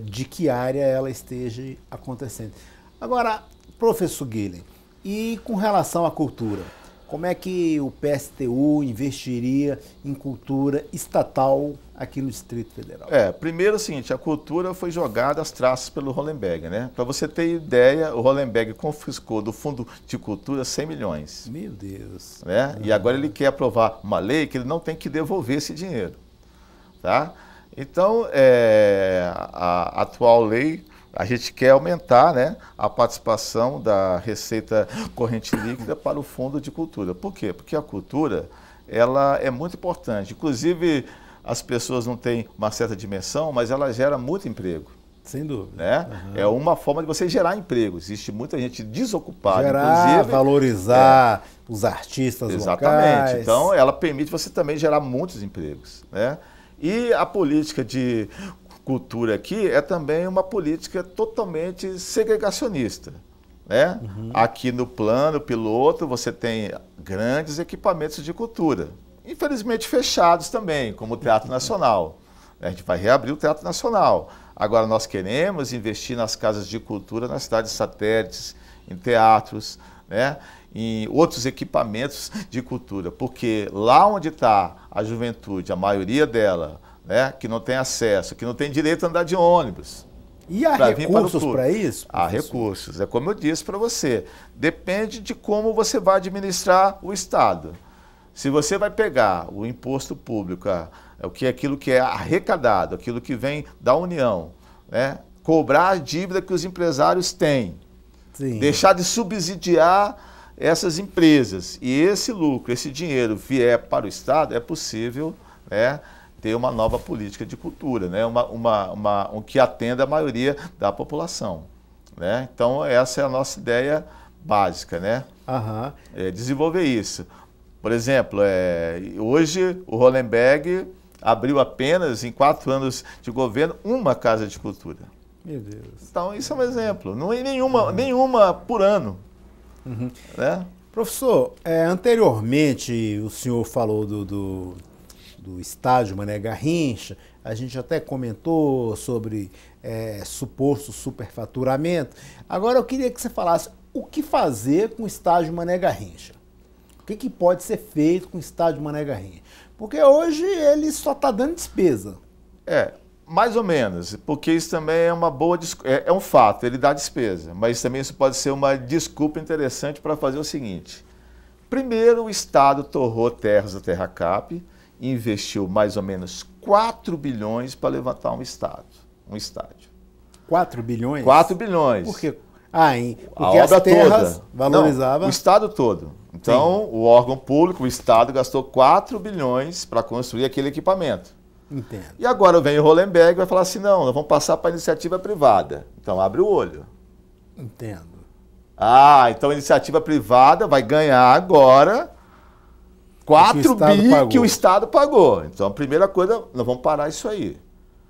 S1: de que área ela esteja acontecendo. Agora, professor Guilherme, e com relação à cultura, como é que o PSTU investiria em cultura estatal aqui no Distrito Federal?
S2: Primeiro é o seguinte, a cultura foi jogada às traças pelo Hollenberg, né? Para você ter ideia, o Hollenberg confiscou do Fundo de Cultura 100 milhões.
S1: Meu Deus.
S2: Né? E agora ele quer aprovar uma lei que ele não tem que devolver esse dinheiro. Tá? Então, a atual lei, a gente quer aumentar, né, a participação da receita corrente líquida para o Fundo de Cultura. Por quê? Porque a cultura, ela é muito importante. Inclusive, as pessoas não têm uma certa dimensão, mas ela gera muito emprego.
S1: Sem dúvida.
S2: Né? É uma forma de você gerar emprego. Existe muita gente desocupada.
S1: Gerar, valorizar os artistas locais.
S2: Exatamente. Então, ela permite você também gerar muitos empregos. Né? E a política de cultura aqui é também uma política totalmente segregacionista. Né? Aqui no plano piloto você tem grandes equipamentos de cultura, infelizmente fechados também, como o Teatro Nacional. A gente vai reabrir o Teatro Nacional. Agora nós queremos investir nas casas de cultura, nas cidades satélites, em teatros, né? Em outros equipamentos de cultura, porque lá onde está a juventude, a maioria dela, né, que não tem acesso, que não tem direito a andar de ônibus.
S1: E há recursos para isso?
S2: Há recursos. É como eu disse para você, depende de como você vai administrar o Estado. Se você vai pegar o imposto público, aquilo que é arrecadado, aquilo que vem da União, né, cobrar a dívida que os empresários têm, sim, deixar de subsidiar essas empresas e esse lucro, esse dinheiro vier para o Estado, é possível, né, ter uma nova política de cultura, né, um que atenda a maioria da população. Né? Então, essa é a nossa ideia básica, né? Desenvolver isso. Por exemplo, hoje o Hollenberg abriu apenas, em 4 anos de governo, uma casa de cultura.
S1: Meu Deus.
S2: Então, isso é um exemplo. Não é nenhuma por ano. Né?
S1: Professor, anteriormente o senhor falou do estádio Mané Garrincha, a gente até comentou sobre suposto superfaturamento. Agora eu queria que você falasse o que fazer com o estádio Mané Garrincha. O que pode ser feito com o estádio Mané Garrincha? Porque hoje ele só está dando despesa.
S2: Mais ou menos, porque isso também é uma boa é um fato, ele dá despesa, mas também isso pode ser uma desculpa interessante para fazer o seguinte. Primeiro, o Estado torrou terras da Terracap e investiu mais ou menos 4 bilhões para levantar um estádio.
S1: 4 bilhões?
S2: 4 bilhões.
S1: Por quê? Porque as terras valorizavam...
S2: Não, o Estado todo. Então, sim, o órgão público, o Estado, gastou 4 bilhões para construir aquele equipamento.
S1: Entendo.
S2: E agora vem o Hollenberg e vai falar assim, não, nós vamos passar para a iniciativa privada. Então abre o olho.
S1: Entendo.
S2: Ah, então a iniciativa privada vai ganhar agora 4 bi que o Estado pagou. Então a primeira coisa, nós vamos parar isso aí.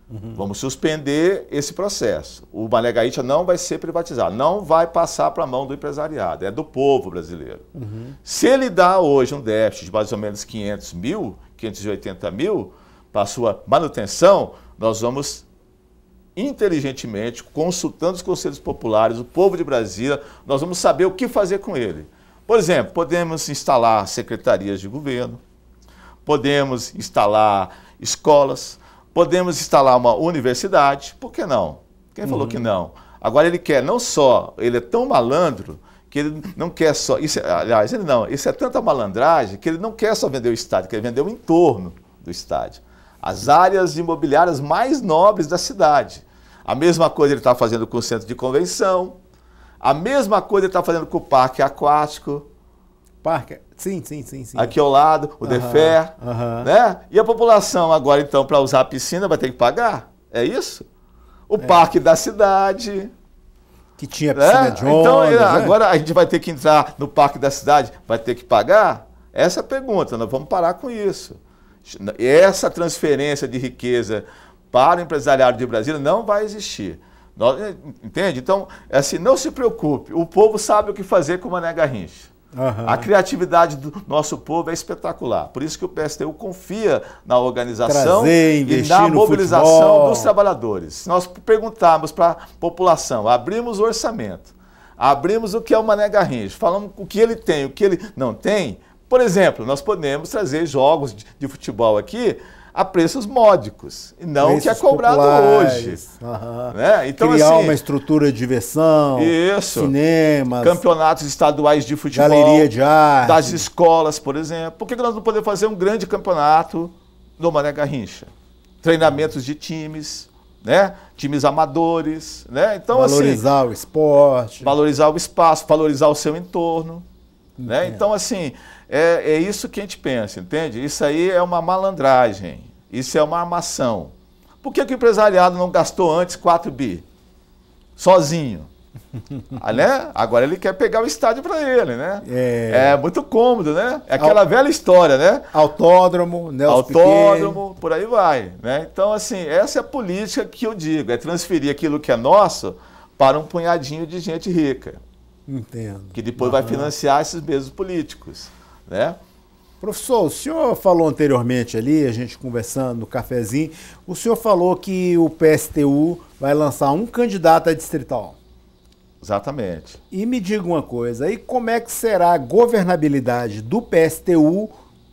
S2: Vamos suspender esse processo. O Mané Garrincha não vai ser privatizado, não vai passar para a mão do empresariado, é do povo brasileiro. Se ele dá hoje um déficit de mais ou menos 500 mil, 580 mil, para a sua manutenção, nós vamos inteligentemente, consultando os conselhos populares, o povo de Brasília, nós vamos saber o que fazer com ele. Por exemplo, podemos instalar secretarias de governo, podemos instalar escolas, podemos instalar uma universidade, por que não? Quem falou que não? Agora ele quer não só, ele é tão malandro que ele não quer só, aliás, ele não, isso é tanta malandragem que ele não quer só vender o estádio, quer vender o entorno do estádio. As áreas imobiliárias mais nobres da cidade. A mesma coisa ele está fazendo com o centro de convenção, a mesma coisa ele está fazendo com o parque aquático.
S1: Parque? Sim.
S2: Aqui ao lado, o Defer, né? E a população agora, então, para usar a piscina vai ter que pagar? É isso? O parque da cidade.
S1: Que tinha piscina de ondas,
S2: então,
S1: né?
S2: agora a gente vai ter que entrar no parque da cidade, vai ter que pagar? Essa é a pergunta, nós vamos parar com isso. Essa transferência de riqueza para o empresariado de Brasília não vai existir. Entende? Então, assim, não se preocupe, o povo sabe o que fazer com o Mané Garrincha. A criatividade do nosso povo é espetacular. Por isso que o PSTU confia na organização e na mobilização dos trabalhadores. Se nós perguntarmos para a população, abrimos o orçamento, abrimos o que é o Mané Garrincha, falamos o que ele tem, o que ele não tem. Por exemplo, nós podemos trazer jogos de futebol aqui a preços módicos, e não preços o que é cobrado hoje. Né? Então,
S1: criar
S2: assim,
S1: uma estrutura de diversão, cinemas,
S2: campeonatos estaduais de futebol,
S1: galeria de arte,
S2: das escolas, por exemplo. Por que nós não podemos fazer um grande campeonato no Mané Garrincha? Treinamentos de times, né? Times amadores. Né? Então,
S1: valorizar
S2: assim,
S1: o esporte.
S2: Valorizar o espaço, valorizar o seu entorno. Né? Então, assim, é isso que a gente pensa, entende? Isso aí é uma malandragem, isso é uma armação. Por que o empresariado não gastou antes 4 bi? Sozinho. Né? Agora ele quer pegar o estádio para ele, né? É muito cômodo, né? É aquela velha história, né?
S1: Autódromo,
S2: Autódromo, por aí vai. Né? Então, assim, essa é a política que eu digo, é transferir aquilo que é nosso para um punhadinho de gente rica.
S1: Entendo.
S2: Que depois vai financiar esses mesmos políticos, né?
S1: Professor, o senhor falou anteriormente ali, a gente conversando no cafezinho, o senhor falou que o PSTU vai lançar um candidato a distrital.
S2: Exatamente.
S1: E me diga uma coisa, e como é que será a governabilidade do PSTU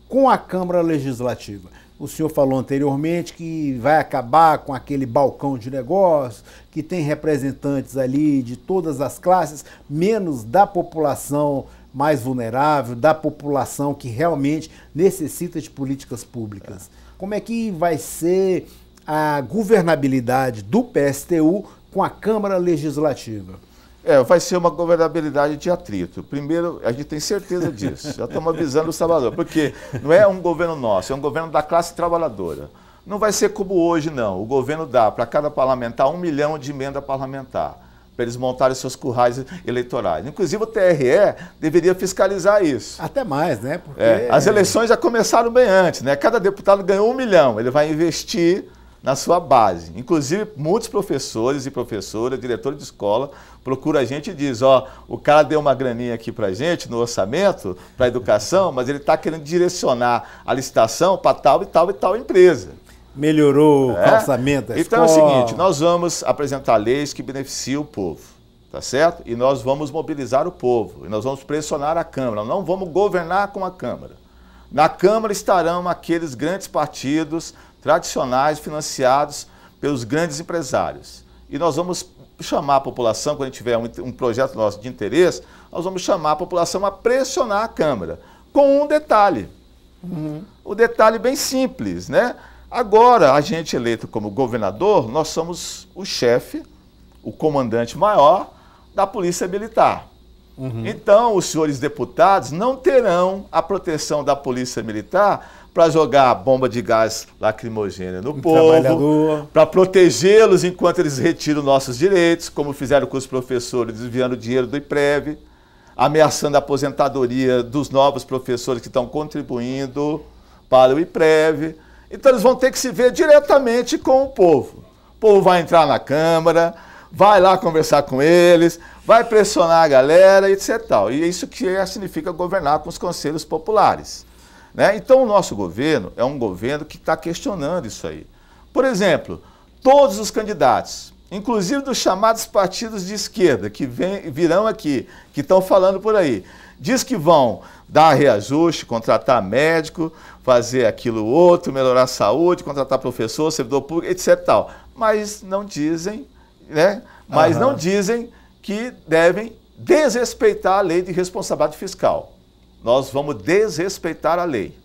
S1: com a Câmara Legislativa? O senhor falou anteriormente que vai acabar com aquele balcão de negócios, que tem representantes ali de todas as classes, menos da população mais vulnerável, da população que realmente necessita de políticas públicas. Como é que vai ser a governabilidade do PSTU com a Câmara Legislativa?
S2: Vai ser uma governabilidade de atrito. Primeiro, a gente tem certeza disso. Já estamos avisando os trabalhadores. Porque não é um governo nosso, é um governo da classe trabalhadora. Não vai ser como hoje, não. O governo dá para cada parlamentar 1 milhão de emenda parlamentar, para eles montarem seus currais eleitorais. Inclusive o TRE deveria fiscalizar isso.
S1: Até mais, né? Porque
S2: as eleições já começaram bem antes, né? Cada deputado ganhou 1 milhão. Ele vai investir na sua base. Inclusive, muitos professores e professoras, diretores de escola, procuram a gente e dizem, o cara deu uma graninha aqui pra gente no orçamento, para a educação, mas ele está querendo direcionar a licitação para tal e tal e tal empresa.
S1: Melhorou o orçamento da
S2: Então
S1: escola.
S2: é o seguinte, nós vamos apresentar leis que beneficiam o povo, tá certo? E nós vamos mobilizar o povo, e nós vamos pressionar a Câmara, não vamos governar com a Câmara. Na Câmara estarão aqueles grandes partidos tradicionais financiados pelos grandes empresários. E nós vamos chamar a população, quando a gente tiver um projeto nosso de interesse, nós vamos chamar a população a pressionar a Câmara, com um detalhe. O detalhe bem simples, né? Agora, a gente eleito como governador, nós somos o chefe, o comandante maior da Polícia Militar. Então, os senhores deputados não terão a proteção da Polícia Militar para jogar bomba de gás lacrimogênea no povo, para protegê-los enquanto eles retiram nossos direitos, como fizeram com os professores, desviando dinheiro do IPREV, ameaçando a aposentadoria dos novos professores que estão contribuindo para o IPREV. Então, eles vão ter que se ver diretamente com o povo. O povo vai entrar na Câmara, vai lá conversar com eles, vai pressionar a galera, etc. E isso que significa governar com os conselhos populares. Né? Então, o nosso governo é um governo que está questionando isso aí. Por exemplo, todos os candidatos, inclusive dos chamados partidos de esquerda, que virão aqui, que estão falando por aí, diz que vão dar reajuste, contratar médico, fazer aquilo outro, melhorar a saúde, contratar professor, servidor público, etc. Mas não dizem, né? Mas não dizem que devem desrespeitar a lei de responsabilidade fiscal. Nós vamos desrespeitar a lei.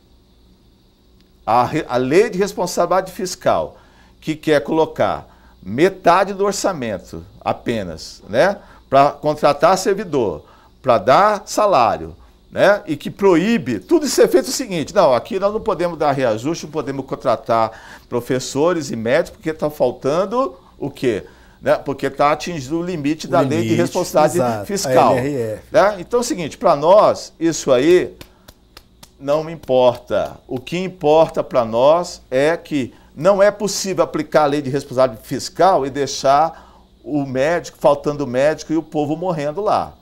S2: A lei de responsabilidade fiscal, que quer colocar metade do orçamento apenas, né, para contratar servidor, para dar salário, né, e que proíbe tudo isso é feito o seguinte: não, aqui nós não podemos dar reajuste, não podemos contratar professores e médicos, porque está faltando o quê? Né? Porque está atingindo o limite da lei de responsabilidade fiscal. Né? Então é o seguinte, para nós, isso aí não importa. O que importa para nós é que não é possível aplicar a lei de responsabilidade fiscal e deixar o médico, faltando médico e o povo morrendo lá.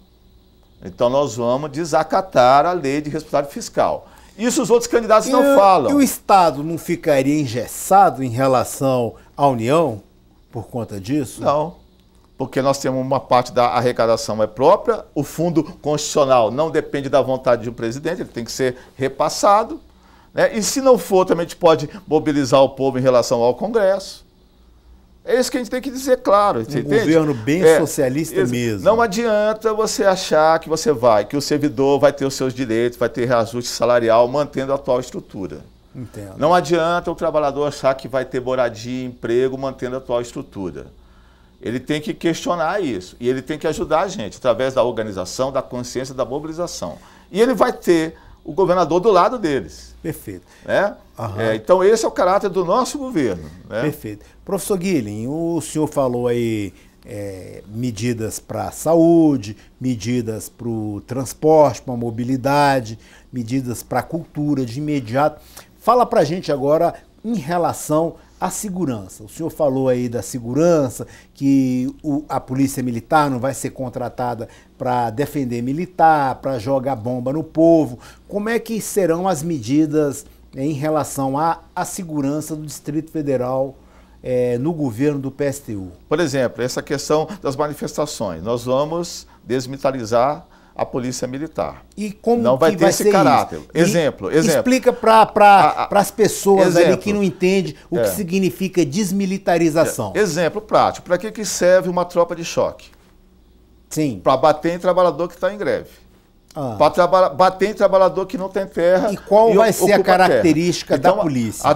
S2: Então nós vamos desacatar a lei de responsabilidade fiscal. Isso os outros candidatos não falam.
S1: E o Estado não ficaria engessado em relação à União? Por conta disso?
S2: Não, porque nós temos uma parte da arrecadação é própria, o fundo constitucional não depende da vontade do presidente, ele tem que ser repassado, né? E se não for, também a gente pode mobilizar o povo em relação ao Congresso. É isso que a gente tem que dizer, claro.
S1: Um governo bem socialista mesmo.
S2: Não adianta você achar que que o servidor vai ter os seus direitos, vai ter reajuste salarial, mantendo a atual estrutura.
S1: Entendo.
S2: Não adianta o trabalhador achar que vai ter moradia, emprego, mantendo a atual estrutura. Ele tem que questionar isso. E ele tem que ajudar a gente, através da organização, da consciência, da mobilização. E ele vai ter o governador do lado deles.
S1: Perfeito.
S2: Né? Então esse é o caráter do nosso governo. Né?
S1: Perfeito. Professor Guilhem, o senhor falou aí medidas para a saúde, medidas para o transporte, para a mobilidade, medidas para a cultura de imediato. Fala para a gente agora em relação à segurança. O senhor falou aí da segurança, que a polícia militar não vai ser contratada para defender militar, para jogar bomba no povo. Como é que serão as medidas em relação à segurança do Distrito Federal no governo do PSTU?
S2: Por exemplo, essa questão das manifestações. Nós vamos desmilitarizar a polícia militar.
S1: E como
S2: não vai ter esse caráter. Exemplo.
S1: Explica para as pessoas ali que não entendem o que significa desmilitarização.
S2: Exemplo prático. Para que serve uma tropa de choque?
S1: Sim.
S2: Para bater em trabalhador que está em greve. Para bater em trabalhador que não tem terra.
S1: E qual vai ser a característica da polícia?
S2: A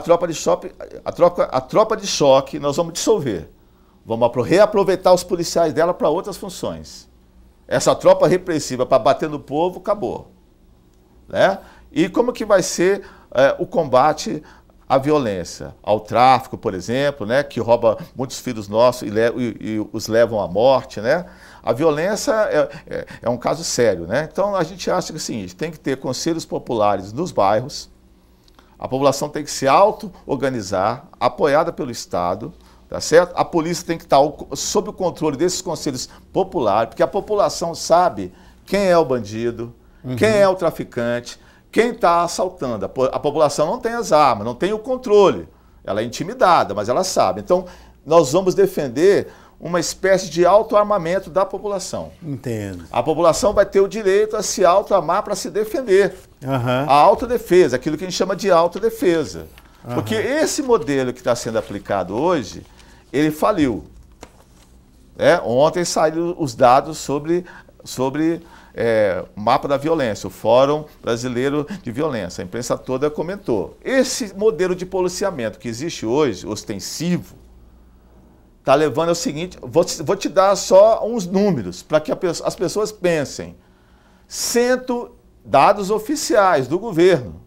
S2: tropa de choque nós vamos dissolver. Vamos reaproveitar os policiais dela para outras funções. Essa tropa repressiva para bater no povo, acabou. Né? E como que vai ser o combate à violência? Ao tráfico, por exemplo, né? Que rouba muitos filhos nossos e os levam à morte. Né? A violência é um caso sério. Né? Então a gente acha que é o seguinte, tem que ter conselhos populares nos bairros, a população tem que se auto-organizar, apoiada pelo Estado. Tá certo? A polícia tem que estar sob o controle desses conselhos populares, porque a população sabe quem é o bandido, quem é o traficante, quem está assaltando. A população não tem as armas, não tem o controle. Ela é intimidada, mas ela sabe. Então, nós vamos defender uma espécie de autoarmamento da população.
S1: Entendo.
S2: A população vai ter o direito a se autoarmar para se defender. A autodefesa, aquilo que a gente chama de autodefesa. Porque esse modelo que está sendo aplicado hoje, ele faliu. Ontem saíram os dados sobre o mapa da violência, o Fórum Brasileiro de Violência. A imprensa toda comentou. Esse modelo de policiamento que existe hoje, ostensivo, está levando ao seguinte, vou te dar só uns números para que as pessoas pensem. dados oficiais do governo,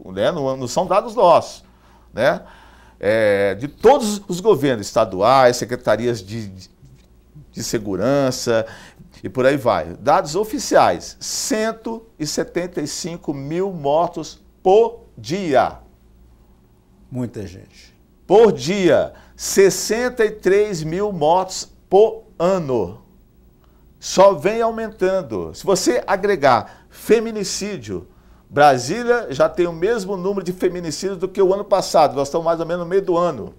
S2: né? Não são dados nossos, né? De todos os governos estaduais, secretarias de segurança e por aí vai. Dados oficiais, 175 mil mortos por dia.
S1: Muita gente.
S2: Por dia, 63 mil mortos por ano. Só vem aumentando. Se você agregar feminicídio, Brasília já tem o mesmo número de feminicídios do que o ano passado. Nós estamos mais ou menos no meio do ano.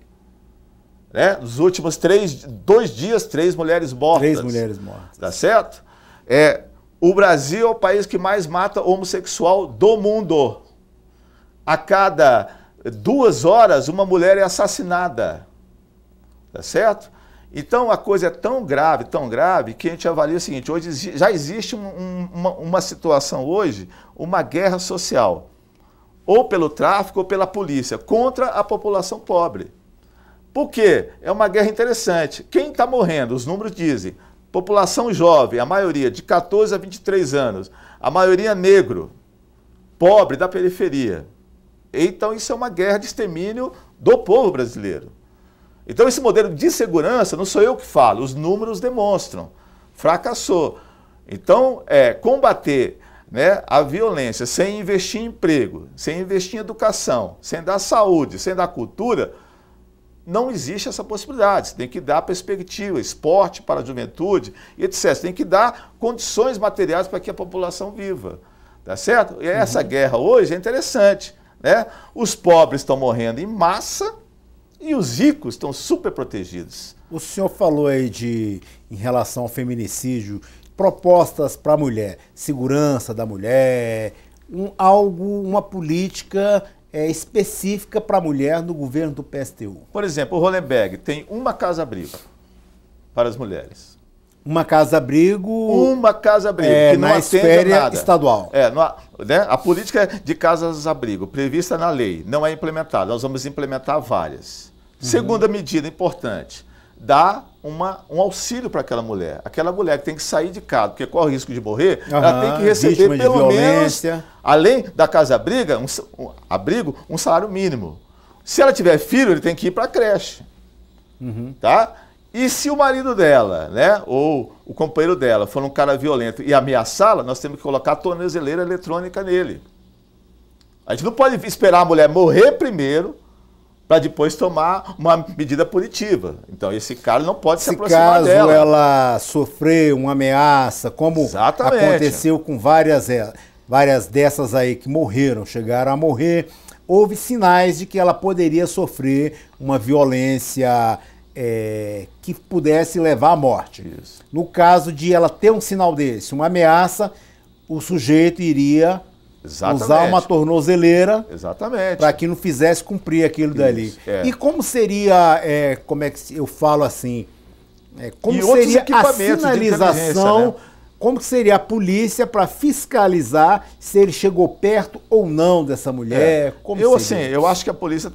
S2: Né? Nos últimos 2 dias, 3 mulheres mortas.
S1: 3 mulheres mortas.
S2: Tá certo? O Brasil é o país que mais mata homossexual do mundo. A cada 2 horas, uma mulher é assassinada. Tá certo? Então, a coisa é tão grave, que a gente avalia o seguinte: hoje já existe uma situação hoje, uma guerra social, ou pelo tráfico ou pela polícia, contra a população pobre. Por quê? É uma guerra interessante. Quem está morrendo? Os números dizem. População jovem, a maioria de 14 a 23 anos, a maioria negro, pobre da periferia. Então, isso é uma guerra de extermínio do povo brasileiro. Então, esse modelo de segurança, não sou eu que falo, os números demonstram, fracassou. Então, combater, né, a violência sem investir em emprego, sem investir em educação, sem dar saúde, sem dar cultura, não existe essa possibilidade. Você tem que dar perspectiva, esporte para a juventude, e etc. Você tem que dar condições materiais para que a população viva. Tá certo? E essa guerra hoje é interessante, né? Os pobres estão morrendo em massa, e os ricos estão super protegidos.
S1: O senhor falou aí em relação ao feminicídio, propostas para a mulher, segurança da mulher, uma política específica para a mulher no governo do PSTU.
S2: Por exemplo, o Hollenberg tem uma casa-abrigo para as mulheres.
S1: Uma casa-abrigo...
S2: Uma casa-abrigo, que não
S1: na
S2: atende
S1: esfera
S2: nada.
S1: estadual.
S2: Né? A política de casas-abrigo prevista na lei não é implementada. Nós vamos implementar várias. Segunda medida importante, dar um auxílio para aquela mulher. Aquela mulher que tem que sair de casa, porque corre o risco de morrer, ela tem que receber pelo menos, além da casa-abrigo, um salário mínimo. Se ela tiver filho, ele tem que ir para a creche. Tá? E se o marido dela, né, ou o companheiro dela for um cara violento e ameaçá-la, nós temos que colocar a tornozeleira eletrônica nele. A gente não pode esperar a mulher morrer primeiro para depois tomar uma medida punitiva. Então, esse cara não pode se aproximar dela.
S1: Caso ela sofrer uma ameaça, como aconteceu com várias dessas aí que morreram, chegaram a morrer, houve sinais de que ela poderia sofrer uma violência que pudesse levar à morte.
S2: Isso.
S1: No caso de ela ter um sinal desse, uma ameaça, o sujeito iria... usar uma tornozeleira para que não fizesse cumprir aquilo dali. E como seria, como é que eu falo assim, como seria a sinalização, né? Como seria a polícia para fiscalizar se ele chegou perto ou não dessa mulher?
S2: Eu acho que a polícia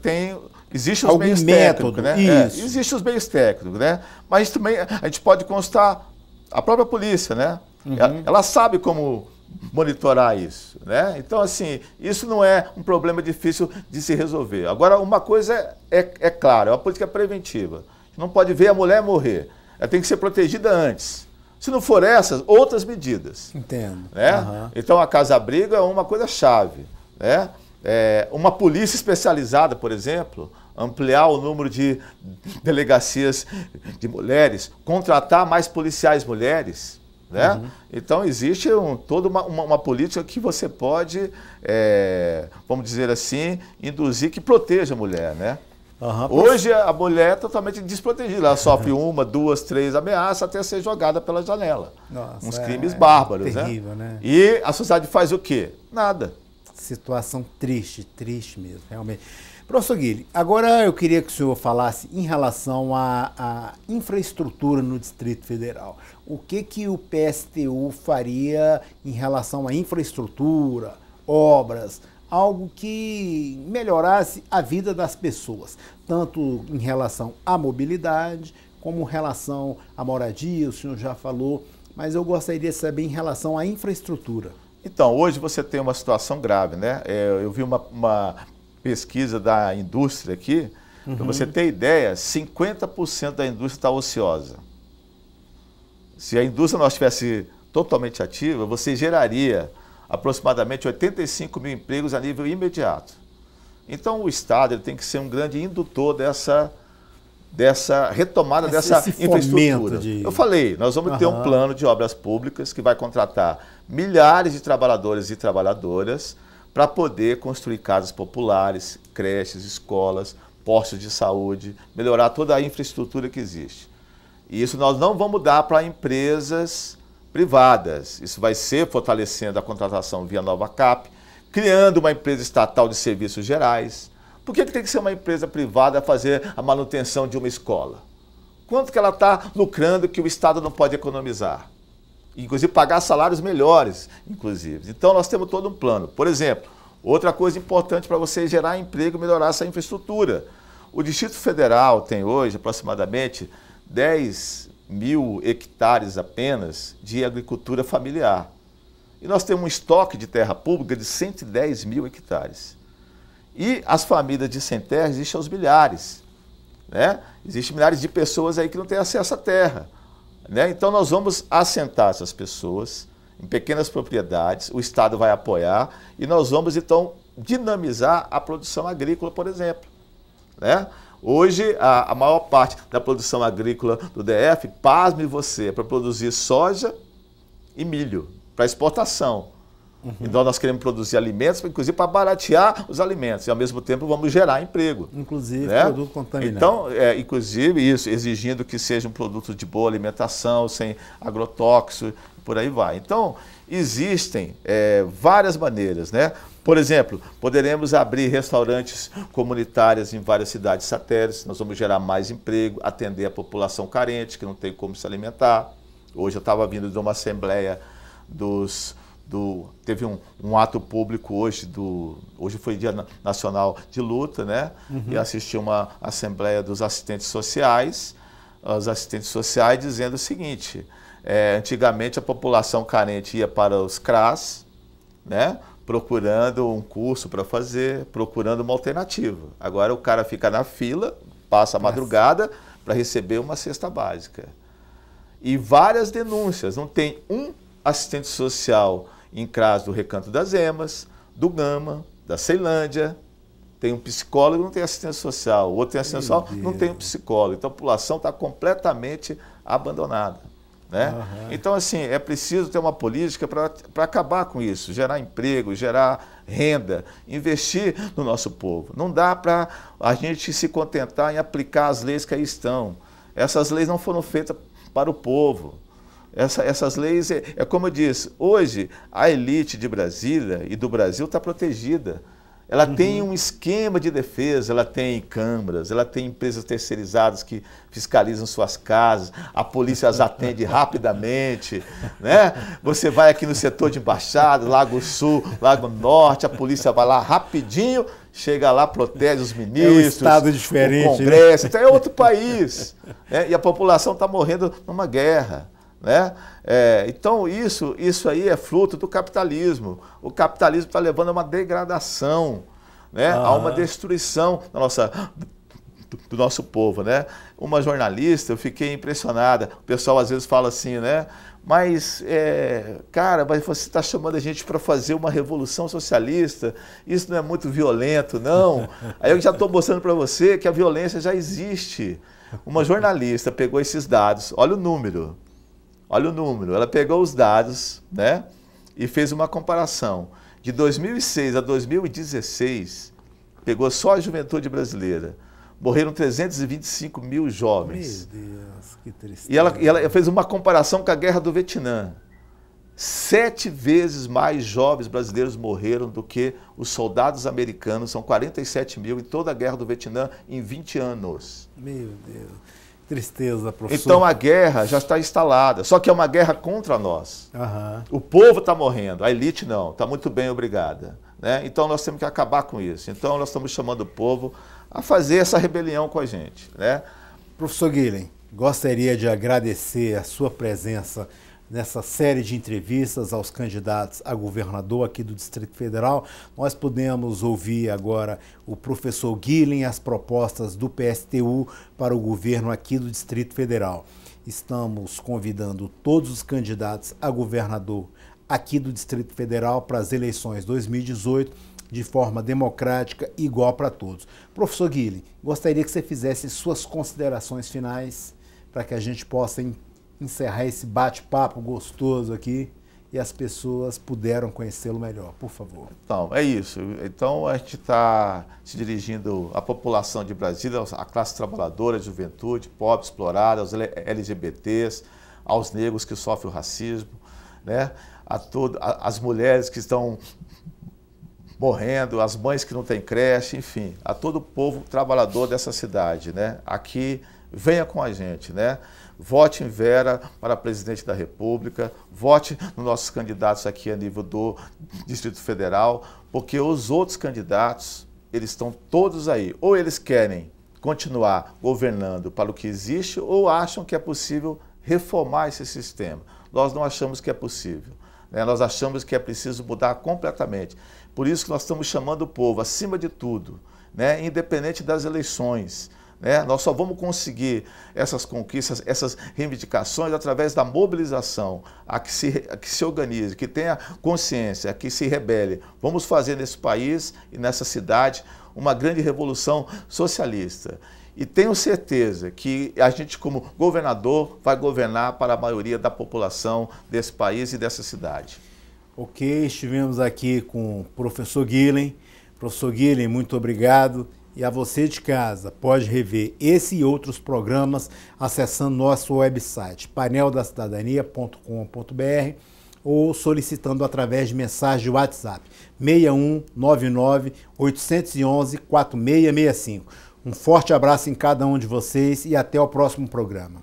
S2: existe os meios técnicos, né? Existem os meios técnicos, né? Mas também a gente pode constar a própria polícia, né? Ela sabe como monitorar isso, né? Então, assim, isso não é um problema difícil de se resolver. Agora, uma coisa é clara, é uma política preventiva. Não pode ver a mulher morrer. Ela tem que ser protegida antes. Se não for essas, outras medidas.
S1: Entendo.
S2: Né? Então, a casa-abrigo é uma coisa chave, né? Uma polícia especializada, por exemplo, ampliar o número de delegacias de mulheres, contratar mais policiais mulheres, né? Então, existe toda uma política que você pode, vamos dizer assim, induzir que proteja a mulher, né? Hoje, a mulher é totalmente desprotegida. Ela sofre 1, 2, 3 ameaças até ser jogada pela janela.
S1: Nossa,
S2: uns crimes bárbaros,
S1: terrível, né?
S2: E a sociedade faz o quê? Nada.
S1: Situação triste mesmo, realmente. Professor Guilherme, agora eu queria que o senhor falasse em relação à infraestrutura no Distrito Federal. O que o PSTU faria em relação à infraestrutura, obras, algo que melhorasse a vida das pessoas, tanto em relação à mobilidade, como em relação à moradia, o senhor já falou, mas eu gostaria de saber em relação à infraestrutura.
S2: Então, hoje você tem uma situação grave, né? Eu vi uma pesquisa da indústria aqui, para você ter ideia, 50% da indústria está ociosa. Se a indústria não estivesse totalmente ativa, você geraria aproximadamente 85 mil empregos a nível imediato. Então, o Estado ele tem que ser um grande indutor dessa retomada dessa infraestrutura. Eu falei, nós vamos ter um plano de obras públicas que vai contratar milhares de trabalhadores e trabalhadoras para poder construir casas populares, creches, escolas, postos de saúde, melhorar toda a infraestrutura que existe. E isso nós não vamos dar para empresas privadas. Isso vai ser fortalecendo a contratação via Nova Cap, criando uma empresa estatal de serviços gerais. Por que tem que ser uma empresa privada a fazer a manutenção de uma escola? Quanto que ela está lucrando que o Estado não pode economizar? Inclusive pagar salários melhores, inclusive. Então nós temos todo um plano. Por exemplo, outra coisa importante para você gerar emprego e melhorar essa infraestrutura. O Distrito Federal tem hoje aproximadamente 10 mil hectares apenas de agricultura familiar. E nós temos um estoque de terra pública de 110 mil hectares. E as famílias de sem terra existem aos milhares. Né? Existem milhares de pessoas aí que não têm acesso à terra. Né? Então nós vamos assentar essas pessoas em pequenas propriedades, o Estado vai apoiar e nós vamos então dinamizar a produção agrícola, por exemplo. Né? Hoje, a maior parte da produção agrícola do DF, pasme você, é para produzir soja e milho, para exportação. Então nós queremos produzir alimentos, inclusive para baratear os alimentos, e ao mesmo tempo vamos gerar emprego.
S1: Inclusive
S2: né?
S1: Produto contaminado.
S2: Então, inclusive isso, exigindo que seja um produto de boa alimentação, sem agrotóxico, por aí vai. Então, existem várias maneiras, né? Por exemplo, poderemos abrir restaurantes comunitários em várias cidades satélites, nós vamos gerar mais emprego, atender a população carente, que não tem como se alimentar. Hoje eu estava vindo de uma assembleia teve um ato público hoje foi Dia Nacional de Luta, né? E assisti uma assembleia dos assistentes sociais, os assistentes sociais dizendo o seguinte, antigamente a população carente ia para os CRAS, né? Procurando um curso para fazer, procurando uma alternativa. Agora o cara fica na fila, passa a madrugada para receber uma cesta básica. E várias denúncias, não tem um assistente social em CRAS do Recanto das Emas, do Gama, da Ceilândia, tem um psicólogo, não tem assistente social, o outro tem assistente social, não tem um psicólogo. Então a população está completamente abandonada. Né? Então, assim, é preciso ter uma política para acabar com isso, gerar emprego, gerar renda, investir no nosso povo. Não dá para a gente se contentar em aplicar as leis que aí estão. Essas leis não foram feitas para o povo. Essas leis, como eu disse, hoje a elite de Brasília e do Brasil está protegida. Ela tem um esquema de defesa, ela tem câmaras, ela tem empresas terceirizadas que fiscalizam suas casas, a polícia as atende rapidamente, né? Você vai aqui no setor de embaixada, Lago Sul, Lago Norte, a polícia vai lá rapidinho, chega lá, protege os ministros,
S1: um estado diferente,
S2: o Congresso, né? Então é outro país, né? E a população está morrendo numa guerra. Né? Então isso aí é fruto do capitalismo. O capitalismo está levando a uma degradação, né? A uma destruição do nosso povo. Né? Uma jornalista, eu fiquei impressionada, o pessoal às vezes fala assim, né? Mas, cara, mas você está chamando a gente para fazer uma revolução socialista, isso não é muito violento, não? Aí eu já estou mostrando para você que a violência já existe. Uma jornalista pegou esses dados, olha o número. Olha o número, ela pegou os dados, né, e fez uma comparação. De 2006 a 2016, pegou só a juventude brasileira. Morreram 325 mil jovens. Meu Deus, que tristeza. E ela fez uma comparação com a Guerra do Vietnã. 7 vezes mais jovens brasileiros morreram do que os soldados americanos, são 47 mil em toda a Guerra do Vietnã em 20 anos. Meu
S1: Deus. Tristeza, professor.
S2: Então a guerra já está instalada, só que é uma guerra contra nós. O povo está morrendo, a elite não, está muito bem, obrigada. Né? Então nós temos que acabar com isso. Então nós estamos chamando o povo a fazer essa rebelião com a gente. Né?
S1: Professor Guilhem, gostaria de agradecer a sua presença nessa série de entrevistas aos candidatos a governador aqui do Distrito Federal. Nós podemos ouvir agora o professor Guilhem, as propostas do PSTU para o governo aqui do Distrito Federal. Estamos convidando todos os candidatos a governador aqui do Distrito Federal para as eleições 2018 de forma democrática e igual para todos. Professor Guilhem, gostaria que você fizesse suas considerações finais para que a gente possa encerrar esse bate-papo gostoso aqui e as pessoas puderam conhecê-lo melhor, por favor.
S2: Então, é isso. Então, a gente está se dirigindo à população de Brasília, à classe trabalhadora, à juventude, pobre, explorada, aos LGBTs, aos negros que sofrem o racismo, né? As mulheres que estão morrendo, as mães que não têm creche, enfim, a todo o povo trabalhador dessa cidade, né? Aqui, venha com a gente, né? Vote em Vera para presidente da República, vote nos nossos candidatos aqui a nível do Distrito Federal, porque os outros candidatos, eles estão todos aí. Ou eles querem continuar governando para o que existe, ou acham que é possível reformar esse sistema. Nós não achamos que é possível, né? Nós achamos que é preciso mudar completamente. Por isso que nós estamos chamando o povo, acima de tudo, né? Independente das eleições, né? Nós só vamos conseguir essas conquistas, essas reivindicações através da mobilização, a que se organize, que tenha consciência, a que se rebele. Vamos fazer nesse país e nessa cidade uma grande revolução socialista. E tenho certeza que a gente, como governador, vai governar para a maioria da população desse país e dessa cidade.
S1: Ok, estivemos aqui com o professor Guilhem. Professor Guilhem, muito obrigado. E a você de casa, pode rever esse e outros programas acessando nosso website paineldacidadania.com.br ou solicitando através de mensagem de WhatsApp 6199 811 4665. Um forte abraço em cada um de vocês e até o próximo programa.